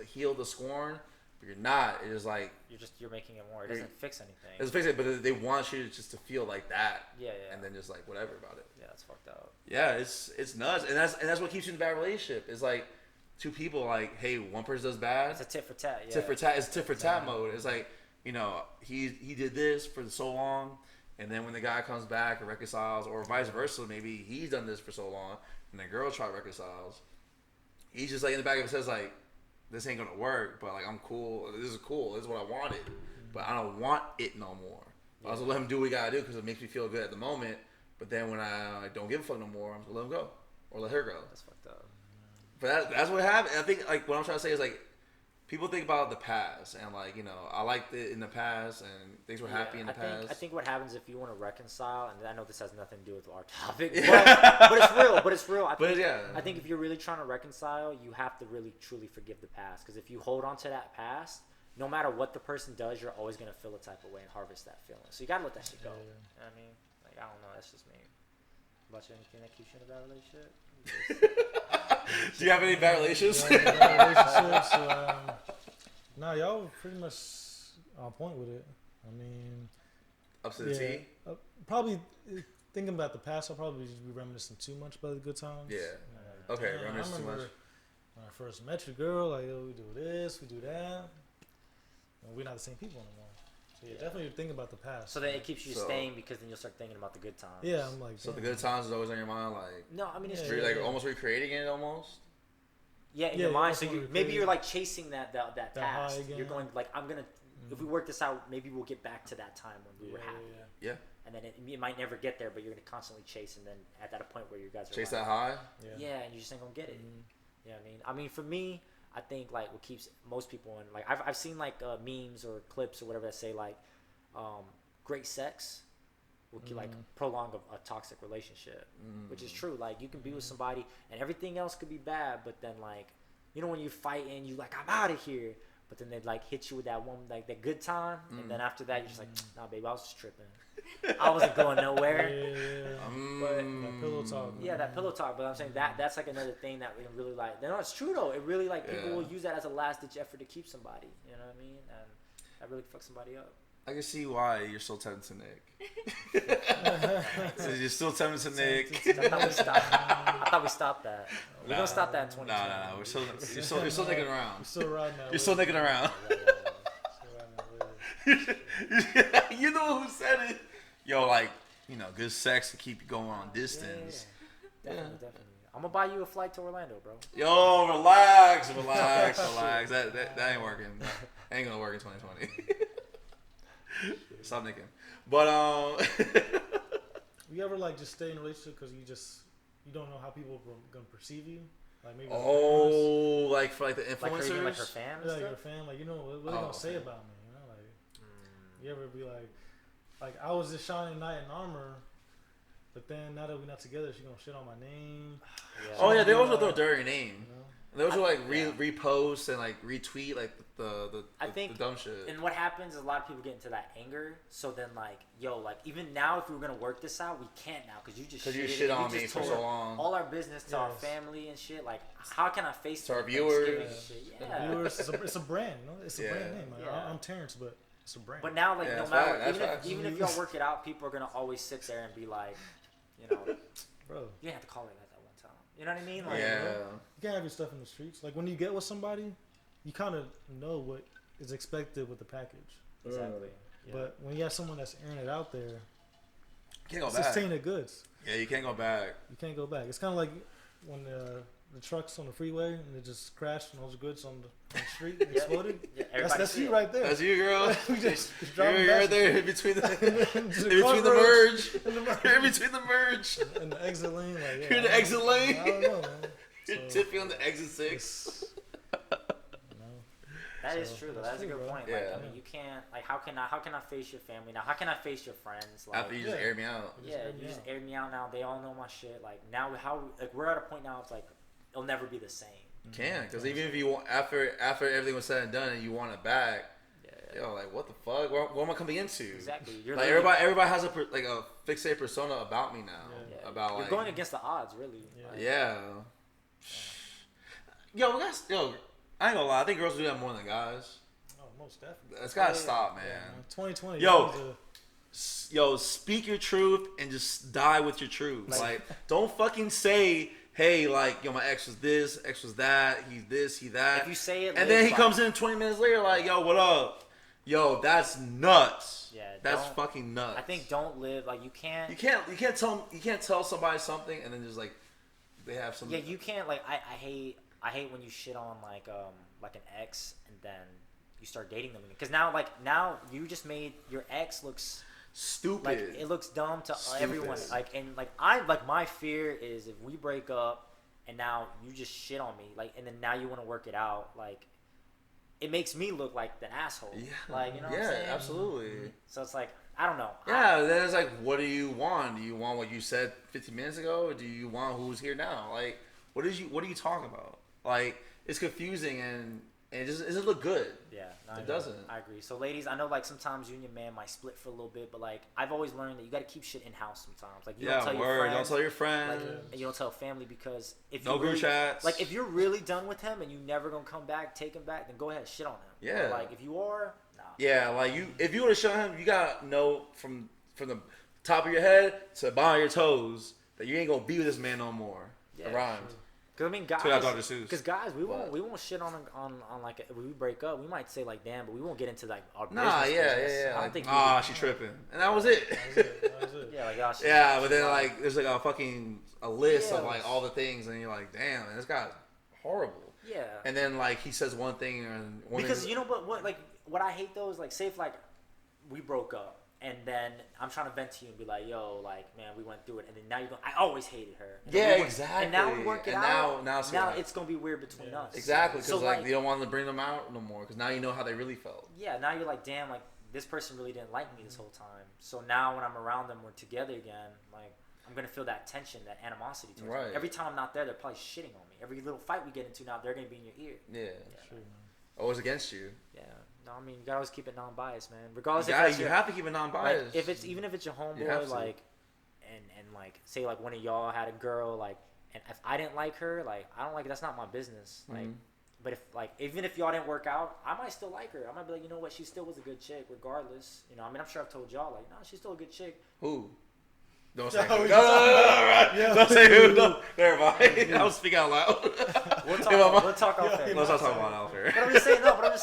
heal the scorn, but you're not. It's like
you're making it more. It doesn't fix anything.
It doesn't fix it, but they want you just to feel like that.
Yeah.
And then just like whatever about it.
Yeah, it's fucked up.
Yeah, it's nuts, and that's what keeps you in a bad relationship. It's like two people like, hey, one person does bad.
It's a tit for tat. Yeah.
Tit for tat. It's tit for tat mode. It's like, you know, he did this for so long, and then when the guy comes back and reconciles, or vice versa, maybe he's done this for so long, and the girl reconciles. He's just like in the back of his head like, this ain't gonna work, but like I'm cool. This is cool. This is what I wanted, but I don't want it no more. I was gonna let him do what he gotta do because it makes me feel good at the moment. But then when I don't give a fuck no more, I'm gonna let him go or let her go.
That's fucked up.
But that's what happened. I think like what I'm trying to say is like people think about the past and like, you know, I liked it in the past and things were happy in the past.
I think what happens if you want to reconcile, and I know this has nothing to do with our topic, but it's real. I think if you're really trying to reconcile, you have to really truly forgive the past, because if you hold on to that past, no matter what the person does, you're always gonna feel a type of way and harvest that feeling. So you gotta let that shit go. You know what I mean? Like, I don't know. That's just me. About you, anything that keeps you in a bad relationship?
Do you have any bad relationships?
No, y'all pretty much on point with it. I mean,
up to the T.
Probably thinking about the past, I'll probably just be reminiscing too much about the good times.
Yeah. Okay, reminiscing too much.
When I first met your girl, like, oh, we do this, we do that. And we're not the same people anymore. So yeah, definitely thinking about the past.
So then it keeps you staying, because then you'll start thinking about the good times.
Yeah, I'm like.
So the good times is always on your mind, like.
No, I mean it's
true. Like almost recreating it, almost.
Yeah, in your mind. So maybe you're like chasing that past. You're going like, I'm gonna. If we work this out, maybe we'll get back to that time when we were happy.
Yeah.
And then it might never get there, but you're gonna constantly chase, and then at that point where you guys are
chase that high.
Yeah, and you just ain't gonna get it. You know what I mean, for me, I think like what keeps most people in, like I've seen like memes or clips or whatever that say like, great sex will like prolong a toxic relationship, which is true. Like you can be with somebody and everything else could be bad, but then like, you know, when you fight and you like, I'm out of here, but then they like hit you with that one, like that good time, and then after that you're just like, nah, baby, I was just tripping. I wasn't going nowhere.
But that pillow pillow talk.
Yeah, that pillow talk. But I'm saying that's like another thing that we can really like. No, it's true though. It really like people will use that as a last ditch effort to keep somebody. You know what I mean? And that really fucks somebody up.
I can see why you're so tempted to Nick. So you're still tempted to Nick.
I thought we stopped that. We're gonna stop that in 2020.
No. You're still nicking around.
You're still riding that.
You're still nicking around. You know who said it? Yo, like, good sex to keep you going on distance.
Yeah. Definitely. I'm gonna buy you a flight to Orlando, bro.
Yo, relax. That ain't working. Ain't gonna work in 2020. Stop nicking. But
you ever like just stay in a relationship because you don't know how people are gonna perceive you? Like maybe
like for like the influencers,
like her fam,
yeah, like your fam, like what they gonna say about me? You ever be like I was this shining knight in armor, but then now that we're not together, she gonna shit on my name.
Yeah. Oh yeah, they also throw dirty name. They also like repost and like retweet like the dumb shit.
And what happens is a lot of people get into that anger. So then like even now if we were gonna work this out, we can't now because you shit
on me for so long.
All our business to our family and shit. Like how can I face
to our viewers?
Yeah. Viewers, it's a brand. It's a brand name. Like, I'm Terrence, but it's a brand.
But now like no matter even if y'all work it out, people are gonna always sit there and be like, bro, you didn't have to call it that one time. You know what I mean? Like,
you can't have your stuff in the streets. Like when you get with somebody, you kind of know what is expected with the package.
Exactly. Yeah.
But when you have someone that's airing it out there,
can't go
it's
back.
just tainted goods.
Yeah, you can't go back.
You can't go back. It's kind of like when the trucks on the freeway and they just crashed and all the goods on the street and exploded.
Yeah,
that's you right there.
That's you, girl. You're right there in between the
merge.
You're in between the merge.
And the exit lane. Like,
you're in the exit lane.
I don't know, man.
You're tipping on the exit 6.
That is true though. That's a good point. Like, I mean, you can't. Like, how can I face your family now? How can I face your friends? Like,
after you just aired me out.
Yeah, you just aired me out now. They all know my shit. Like now, we're at a point now. It's like it'll never be the same.
You can, because even if you want after everything was said and done, and you want it back, like what the fuck? What am I coming into?
Exactly.
Like everybody has a fixated persona about me now.
Yeah.
About
you're going against the odds, really.
Yeah. Yo, I ain't gonna lie. I think girls do that more than guys.
Oh, most definitely.
It's gotta stop, man.
2020.
Yo, speak your truth and just die with your truth. Like, don't fucking say, hey, like, yo, my ex was this, ex was that, he's this, he that.
If you say it,
and then he comes in 20 minutes later, like, yo, what up? Yo, that's nuts.
Yeah,
that's fucking nuts.
I think don't live like you can't.
You can't tell somebody something and then just like they have something.
Yeah, you can't like I hate when you shit on like an ex and then you start dating them again. Because now you just made your ex looks
stupid.
Like it looks dumb to everyone. Like my fear is if we break up and now you just shit on me, like, and then now you want to work it out, like it makes me look like the asshole.
Yeah.
Like, you know what I'm saying?
Yeah, absolutely.
So it's like, I don't know.
Yeah, then it's like, what do you want? Do you want what you said 15 minutes ago, or do you want who's here now? Like, what are you talking about? Like, it's confusing and it doesn't look good.
Yeah,
it doesn't.
I agree. So, ladies, I know like sometimes you and your man might split for a little bit, but like I've always learned that you got to keep shit in house sometimes. Like, you don't tell your friends.
Don't tell your friends.
Like, and you don't tell family because if
no group chats.
Like, if you're really done with him and you never gonna come back, take him back, then go ahead, shit on him.
Yeah.
But like if you are, nah.
Yeah, like if you were to show him, you gotta know from the top of your head to the bottom of your toes that you ain't gonna be with this man no more.
Yeah,
around.
Cause I mean, guys, we won't shit on like if we break up, we might say like damn, but we won't get into like our business.
Yeah.
I don't think.
She tripping, and that was it.
Yeah, like
but then like there's like a list of like all the things, and you're like, damn, man, this guy's horrible.
Yeah.
And then like he says one thing and
because you know what I hate though is like say if like we broke up. And then I'm trying to vent to you and be like, yo, like, man, we went through it. And then now you're going, I always hated her. And
exactly.
And now we work it out.
Now
it's going to be weird between us.
Exactly. Because, like, you don't want to bring them out no more. Because now you know how they really felt.
Yeah, now you're like, damn, like, this person really didn't like me this whole time. So now when I'm around them, we're together again, like, I'm going to feel that tension, that animosity towards me. Every time I'm not there, they're probably shitting on me. Every little fight we get into now, they're going to be in your ear.
Yeah. True, man. Always against you.
Yeah. No, I mean, you gotta always keep it non-biased, man. Regardless,
you have to keep it non-biased.
Like, even if it's your homeboy, like, and like say like one of y'all had a girl like, and if I didn't like her, like I don't like it, that's not my business. Like, but if like even if y'all didn't work out, I might still like her. I might be like, you know what, she still was a good chick regardless. You know, I mean, I'm sure I've told y'all like, no, she's still a good chick.
Who? Don't say who. No. Don't say who. No. Never mind. I was speaking out loud.
We'll talk off air.
Let's not talk about it off air.
But I'm just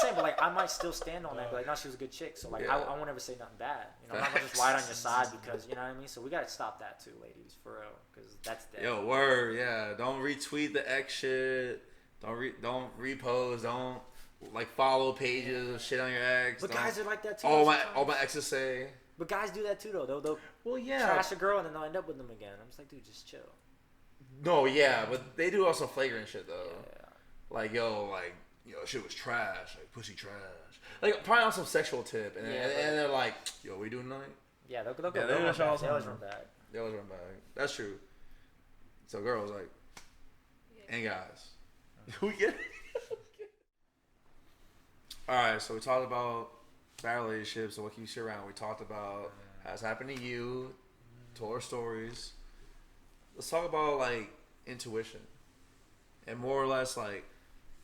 saying, but like I might still stand on that. Be like, no, she was a good chick. So like I won't ever say nothing bad. You know, I'm not gonna just ride on your side because you know what I mean. So we gotta stop that too, ladies, for real, because that's dead.
Yo, word, yeah. Don't retweet the X shit. Don't repost. Don't like follow pages of shit on your ex.
But guys are like that too.
All my exes say.
But guys do that too, though. They'll
yeah,
trash a girl and then they'll end up with them again. I'm just like, dude, just chill.
No, yeah, but they do also flagrant shit though.
Yeah.
Like shit was trash, like pussy trash. Like probably on some sexual tip, and they're like, yo, we doing tonight?
Yeah, they'll go.
Yeah,
They always run bad.
They always run bad. That's true. So girls like, and guys, we get it. All right, so we talked about bad relationships and what keeps you around. We talked about has happened to you, told our stories. Let's talk about like intuition, and more or less like,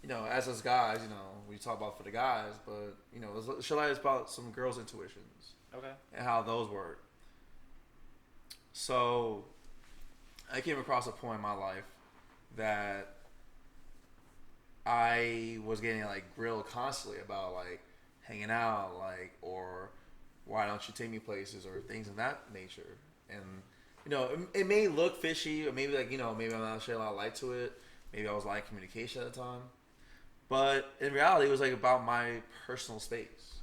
you know, as us guys, you know, we talk about for the guys, but you know, let's show us about some girls' intuitions.
Okay. And
how those work. So, I came across a point in my life that I was getting like grilled constantly about like hanging out, like, or why don't you take me places or things of that nature. And you know, it may look fishy, or maybe like, you know, maybe I'm not sharing a lot of light to it. Maybe I was like communication at the time, but in reality, it was like about my personal space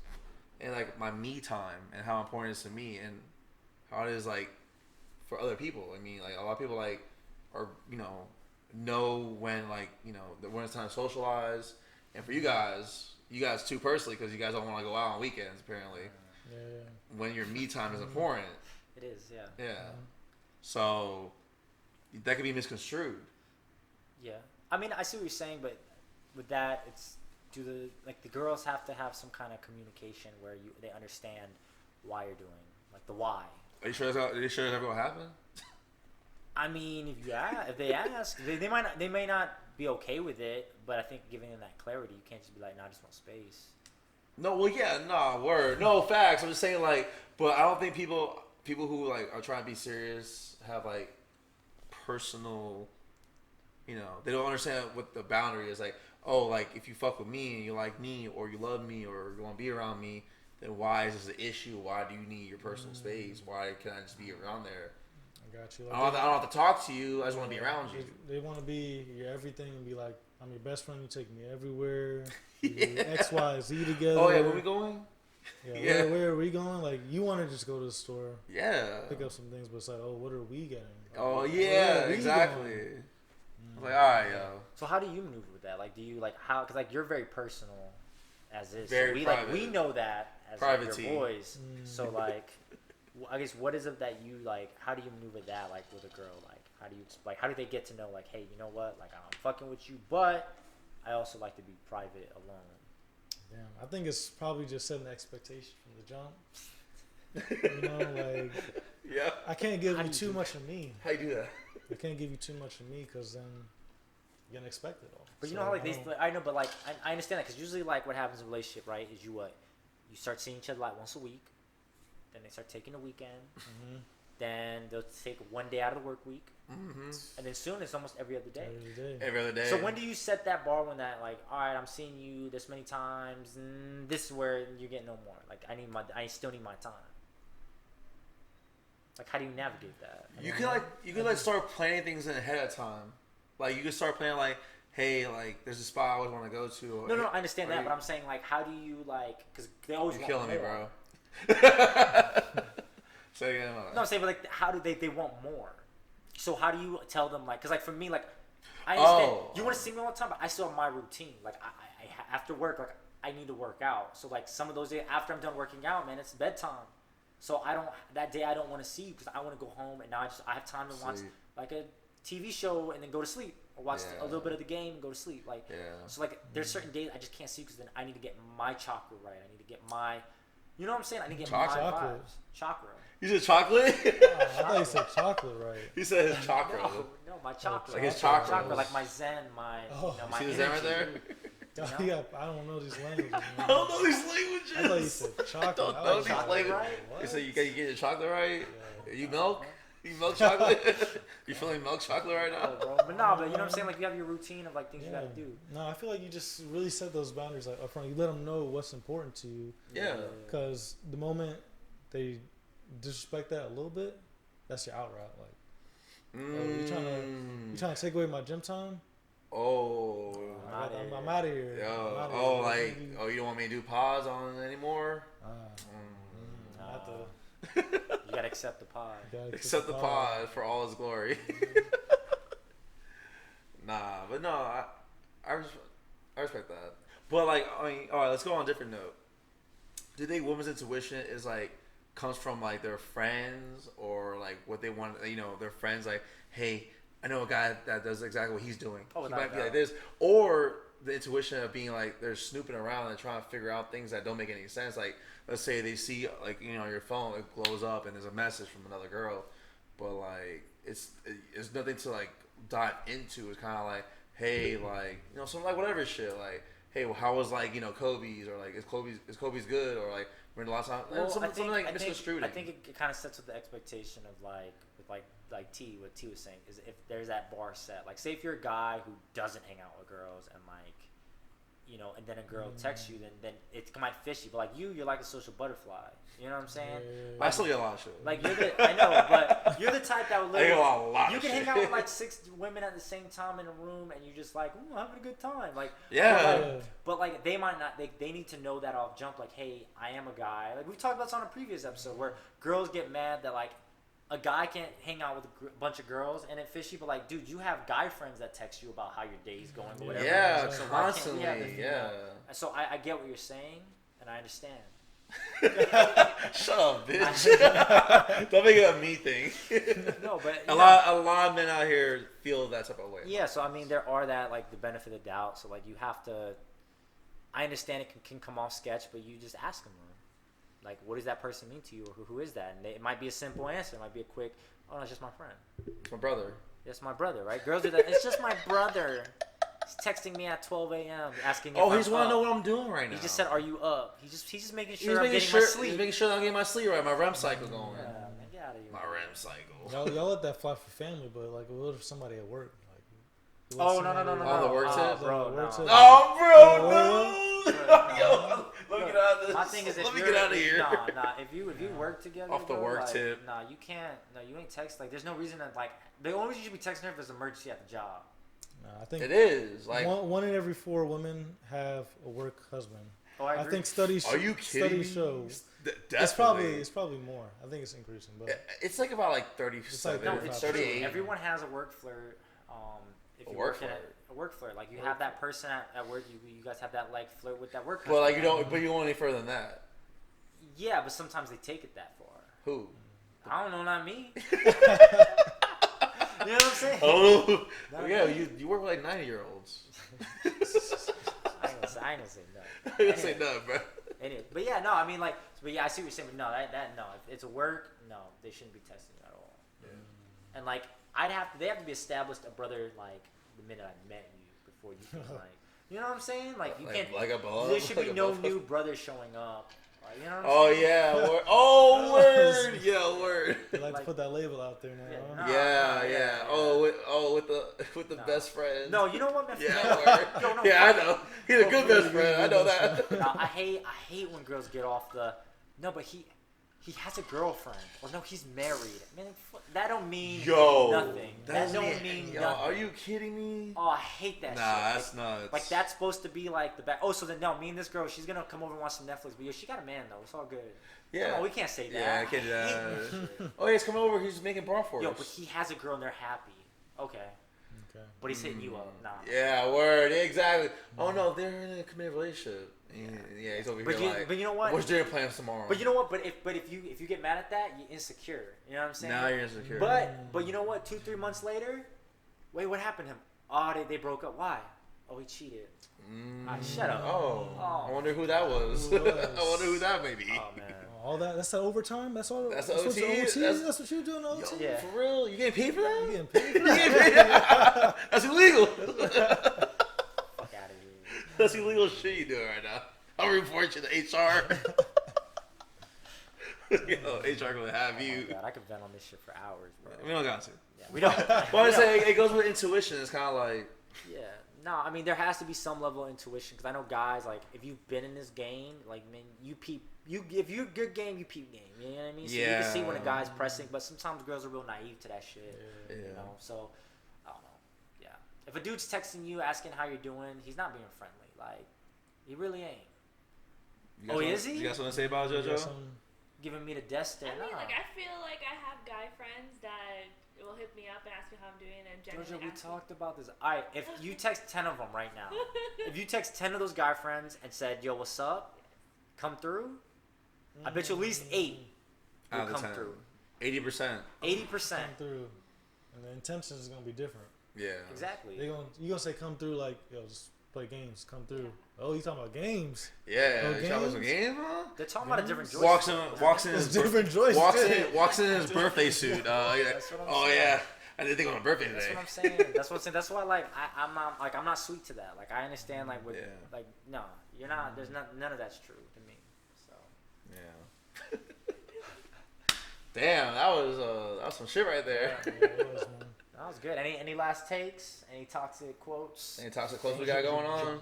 and like my me time and how important it is to me and how it is like for other people. I mean, like a lot of people like are, you know when like, you know, when it's time to socialize. And for you guys too personally, because you guys don't want to go out on weekends apparently.
Yeah.
When your me time is important.
It is, yeah.
Yeah. So that could be misconstrued.
Yeah, I mean, I see what you're saying, but with that, it's the girls have to have some kind of communication where they understand why you're doing, like the why.
Are you sure that's ever gonna happen?
I mean, if they ask, they may not be okay with it, but I think giving them that clarity, you can't just be like, "No, I just want space."
No, well, yeah, no, word, no facts. I'm just saying, like, but I don't think people who like are trying to be serious have like personal, you know, they don't understand what the boundary is. Like, oh, like if you fuck with me and you like me or you love me or you want to be around me, then why is this an issue? Why do you need your personal space? Why can I just be around there?
I got you. Like
I don't have to talk to you. I just want to be around you.
They want to be your everything and be like, I'm your best friend. You take me everywhere. You do X, Y, Z together.
Oh yeah, where we going?
Yeah. Where are we going? Like, you want to just go to the store.
Yeah.
Pick up some things, but it's like, oh, what are we getting? Like,
oh yeah, exactly. I was like, all right, yo.
So how do you maneuver with that? Like, do you like how? Because like you're very personal, as is.
Very
so
private.
we know that as like, your boys. So like, I guess what is it that you like? How do you maneuver that like with a girl? Like, how do they get to know like, hey, you know what? Like, I'm fucking with you, but I also like to be private alone.
Damn, I think it's probably just setting the expectation from the jump. You know, like,
yeah.
I can't give you too much of me.
How you do that?
I can't give you too much of me because then you're gonna expect it all.
But you know how like I know, but like I understand that because usually like what happens in a relationship, right? Is you start seeing each other like once a week, then they start taking a weekend, then they'll take one day out of the work week, and then soon it's almost every other day.
Every other day.
So when do you set that bar when that like, all right, I'm seeing you this many times, and this is where you're getting no more. Like I still need my time. Like how do you navigate that?
You can start planning things in ahead of time. Like you can start planning like, hey, like there's a spot I always want to go to. Or,
no, I understand that, but I'm saying like, how do you like? Because they always
you're
want
killing
more.
me, bro. Say again.
No, I'm saying, but like, how do they want more? So how do you tell them like? Because like for me, like I understand you want to see me all the time, but I still have my routine. Like I after work, like I need to work out. So like some of those days after I'm done working out, man, it's bedtime. So I don't want to see you because I want to go home and now I have time to watch like a TV show and then go to sleep or watch a little bit of the game and go to sleep. Like so like there's certain days I just can't see because then I need to get my chakra right. I need to get my, you know what I'm saying? I need to get my vibes. Chakra.
You said chocolate?
I thought you said chocolate, right?
He said his chakra.
No, my chocolate.
Like his chakra.
Like my zen, my my
See the
energy.
zen right there?
Yeah, I don't know these languages. Man.
I don't know these languages.
I thought you said chocolate.
Don't
I
know
was
these
like,
languages.
what?
You said you get your chocolate right?
Yeah.
You milk? You milk chocolate? You feeling milk chocolate right now?
Bro. But you know what I'm saying? Like you have your routine of like things you gotta do.
No, I feel like you just really set those boundaries like up front. You let them know what's important to you.
Yeah.
Because the moment they disrespect that a little bit, that's your out route. Like, you trying to take away my gym time?
Oh.
I'm out of here.
Yo. You don't want me to do pause on anymore?
You gotta accept the pod.
Accept the pod for all its glory. Nah, but no, I respect that. But like, I mean, all right, let's go on a different note. Do you think women's intuition is like comes from like their friends or like what they want? You know, their friends like, hey, I know a guy that does exactly what he's doing. He might be like this, or the intuition of being like they're snooping around and trying to figure out things that don't make any sense. Like, let's say they see like your phone, it glows up and there's a message from another girl, but like it's nothing to like dive into. It's kind of like, hey, like some like whatever shit. Like, hey, well, how was like Kobe's, or like is Kobe's good, or like remember the last time?
Well,
something like misconstrued.
I think it kind of sets with the expectation of like with like what T was saying is if there's that bar set. Like, say if you're a guy who doesn't hang out with girls and like. And then a girl texts you, then it might fishy. But like you're like a social butterfly. You know what I'm saying?
Like, I still get a lot of shit.
Like I know, but you're the type that would literally.
I get a lot
you
of
can
shit.
hang out with like 6 women at the same time in a room, and you're just like, ooh, having a good time. Like but like they might not. They need to know that off jump. Like, hey, I am a guy. Like we've talked about this on a previous episode where girls get mad that like. A guy can't hang out with a bunch of girls and it's fishy, but like, dude, you have guy friends that text you about how your day's going or whatever.
Yeah,
so
constantly.
Yeah. So I get what you're saying, and I understand.
Shut up, bitch. Don't make it a me thing.
No, but
a lot of men out here feel that type of way.
Yeah, so I mean, there are that like the benefit of doubt. So like, you have to. I understand it can come off sketch, but you just ask them. Like, what does that person mean to you, or who is that? And it might be a simple answer. It might be a quick, oh, no, it's just my friend.
It's my brother.
It's my brother, right? Girls do that. It's just my brother. He's texting me at 12 a.m. asking if
he just want to
up.
know what I'm doing right now.
He just said, are you up? He's just making sure I'm getting my sleep.
He's making sure that I'm getting my sleep right. My REM cycle going.
Yeah, man, get out of here.
My REM cycle.
Y'all let that fly for family, but like, what if somebody at work?
Oh, no.
On the work tip?
Bro, no.
Oh, bro, no. Yo, let me get out of this.
My thing is,
let me get out of here.
Nah. If you work together,
off the work tip.
Nah, you can't. No, you ain't text. Like, there's no reason to like. The only reason you should be texting her if there's an emergency at the job.
Nah, I think
it is like
one in every 4 women have a work husband.
Oh, I agree.
think studies.
Are you kidding?
Studies show.
Definitely.
It's probably more. I think it's increasing, but
it's like about like 37.
It's like
it's
38.
True. Everyone has a work flirt. If you work at a work flirt, like you have that person at work, you guys have that like flirt with that work.
Well, like you don't, but you go any further than that.
Yeah, but sometimes they take it that far.
Who?
I don't know, not me. You know what I'm saying?
Oh, yeah, you work with like 90-year-olds.
I ain't gonna say no.
I ain't gonna say nothing, bro.
Anyway, but yeah, no, I mean like, but yeah, I see what you're saying. But no, that no, if it's a work, no, they shouldn't be testing you at all.
Yeah.
And like, they have to be established a brother like the minute I met you before you can like, you know what I'm saying? Like you can't.
Like a ball.
There should be no new brothers showing up. Like, you know what I'm
Oh
saying?
yeah, word. Yeah, word.
They like to put that label out there now.
Yeah,
huh?
Yeah. With the best friend.
No, you know what, man?
Yeah, word.
No,
yeah, I know. He's a good best friend. I know that.
No, I hate when girls get off the. No, but he has a girlfriend. Or no, he's married. Man, that don't mean nothing. That don't mean nothing.
Are you kidding me?
Oh, I hate that shit.
Nah, that's nuts.
Like, that's supposed to be like the back. Oh, so then, no, me and this girl, she's going to come over and watch some Netflix. But yo, she got a man, though. It's all good.
Yeah.
No, we can't say that.
Yeah, I can't do that. Oh, yeah, he's coming over. He's making broth for us.
Yo, but he has a girl and they're happy. Okay. But he's hitting you up. Nah.
Yeah, word. Exactly. Oh, no, they're in a committed relationship. Yeah, he's over here
but you know what?
What's dinner plans tomorrow?
But you know what? But if you get mad at that, you're insecure. You know what I'm saying?
Now you're insecure.
But you know what? 2-3 months later, wait, what happened to him? Oh, they broke up. Why? Oh, he cheated. Shut up.
Oh. I wonder who that was. I wonder who that may be.
Oh man.
All that. That's the overtime. That's all.
That's
what
OT?
the OT. That's what you doing. OT.
Yeah.
For real? You getting paid for that?
You getting paid for
You
that?
getting paid? That's illegal.
Fuck out of here.
That's illegal shit you doing right now. I'll report you to HR. Yo, HR gonna have
Oh
you.
my God, I could vent on this shit for hours, bro.
We don't got to.
Yeah, we don't.
Well, I say it goes with intuition. It's kind of like.
Yeah. No, I mean there has to be some level of intuition because I know guys like if you've been in this game, like man, you peep. If you're good game, you peep game. You know what I mean? So you can see when a guy's pressing, but sometimes girls are real naive to that shit.
Yeah.
You know, so I don't know. Yeah. If a dude's texting you asking how you're doing, he's not being friendly. Like he really ain't. Is he?
You got something to say about
You got
JoJo?
some-
Giving me the death stare.
I mean,
Nah.
like, I feel like I have guy friends that will hit me up and ask me how I'm doing and
Georgia,
genuinely
we
ask me.
talked about this. Alright, if you text 10 of them right now, if you text 10 of those guy friends and said, yo, what's up? Come through. I bet you at least 8 will
Out of
come
10.
through.
80%.
80%.
come through, and the intention is gonna be different.
Yeah.
Exactly.
You gonna say come through like yo, just play games. Come through. Oh, you talking about games?
Yeah.
No
You trying to play some
games?
game, huh?
They're talking about a different joystick.
Walks in
It's
his
different joysticks.
walks in his birthday suit. Yeah.
That's what I'm
Oh
saying.
yeah. I didn't think on my birthday
That's
today.
what I'm saying. That's what I'm saying. That's why, like, I'm not sweet to that. Like, I understand, like, with,
Yeah.
like, no, you're not. There's none of that's true to me. So,
Yeah. Damn, that was some shit right there.
Yeah, it was, man.
that was good. Any last takes? Any toxic quotes?
Any toxic quotes we got going on?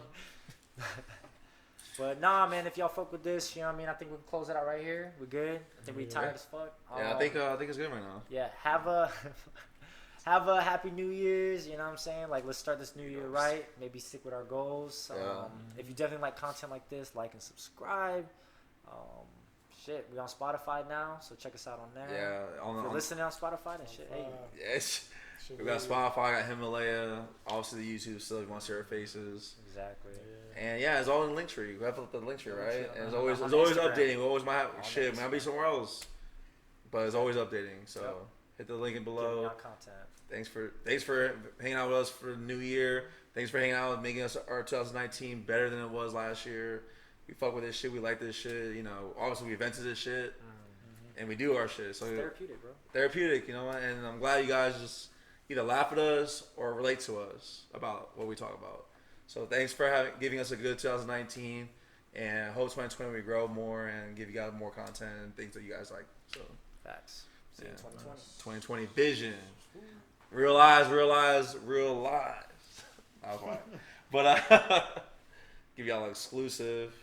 But nah, man, if y'all fuck with this, you know what I mean. I think we can close it out right here. We're good. I think we tired as fuck.
Yeah, I think it's good right now.
Yeah, have a happy New Year's. You know what I'm saying? Like, let's start this new year right. Maybe stick with our goals.
Yeah.
If you definitely like content like this, like and subscribe. Shit, we on Spotify now, so check us out on there.
Yeah,
If you're listening on Spotify, then shit, hey.
Yes.
Shit,
We got Spotify, got Himalaya, obviously the YouTube still if you want to see our faces.
Exactly.
And yeah, it's all in Linktree. We have the Linktree, right?
Linktree,
And it's
on
always
Instagram.
updating. We always might have
On
shit, might be
Instagram.
somewhere else. But it's always updating. So
Yep.
hit the link in
Giving
below.
y'all content.
Thanks for hanging out with us for the new year. Thanks for hanging out and making us our 2019 better than it was last year. We fuck with this shit. We like this shit. You know, obviously we invented this shit, and we do our shit. So
Therapeutic, bro.
therapeutic, you know. And I'm glad you guys just either laugh at us or relate to us about what we talk about. So thanks for giving us a good 2019, and hope 2020 we grow more and give you guys more content and things that you guys like. So
Facts. See you in 2020.
2020 vision. Realize. I was quiet. But give y'all an exclusive.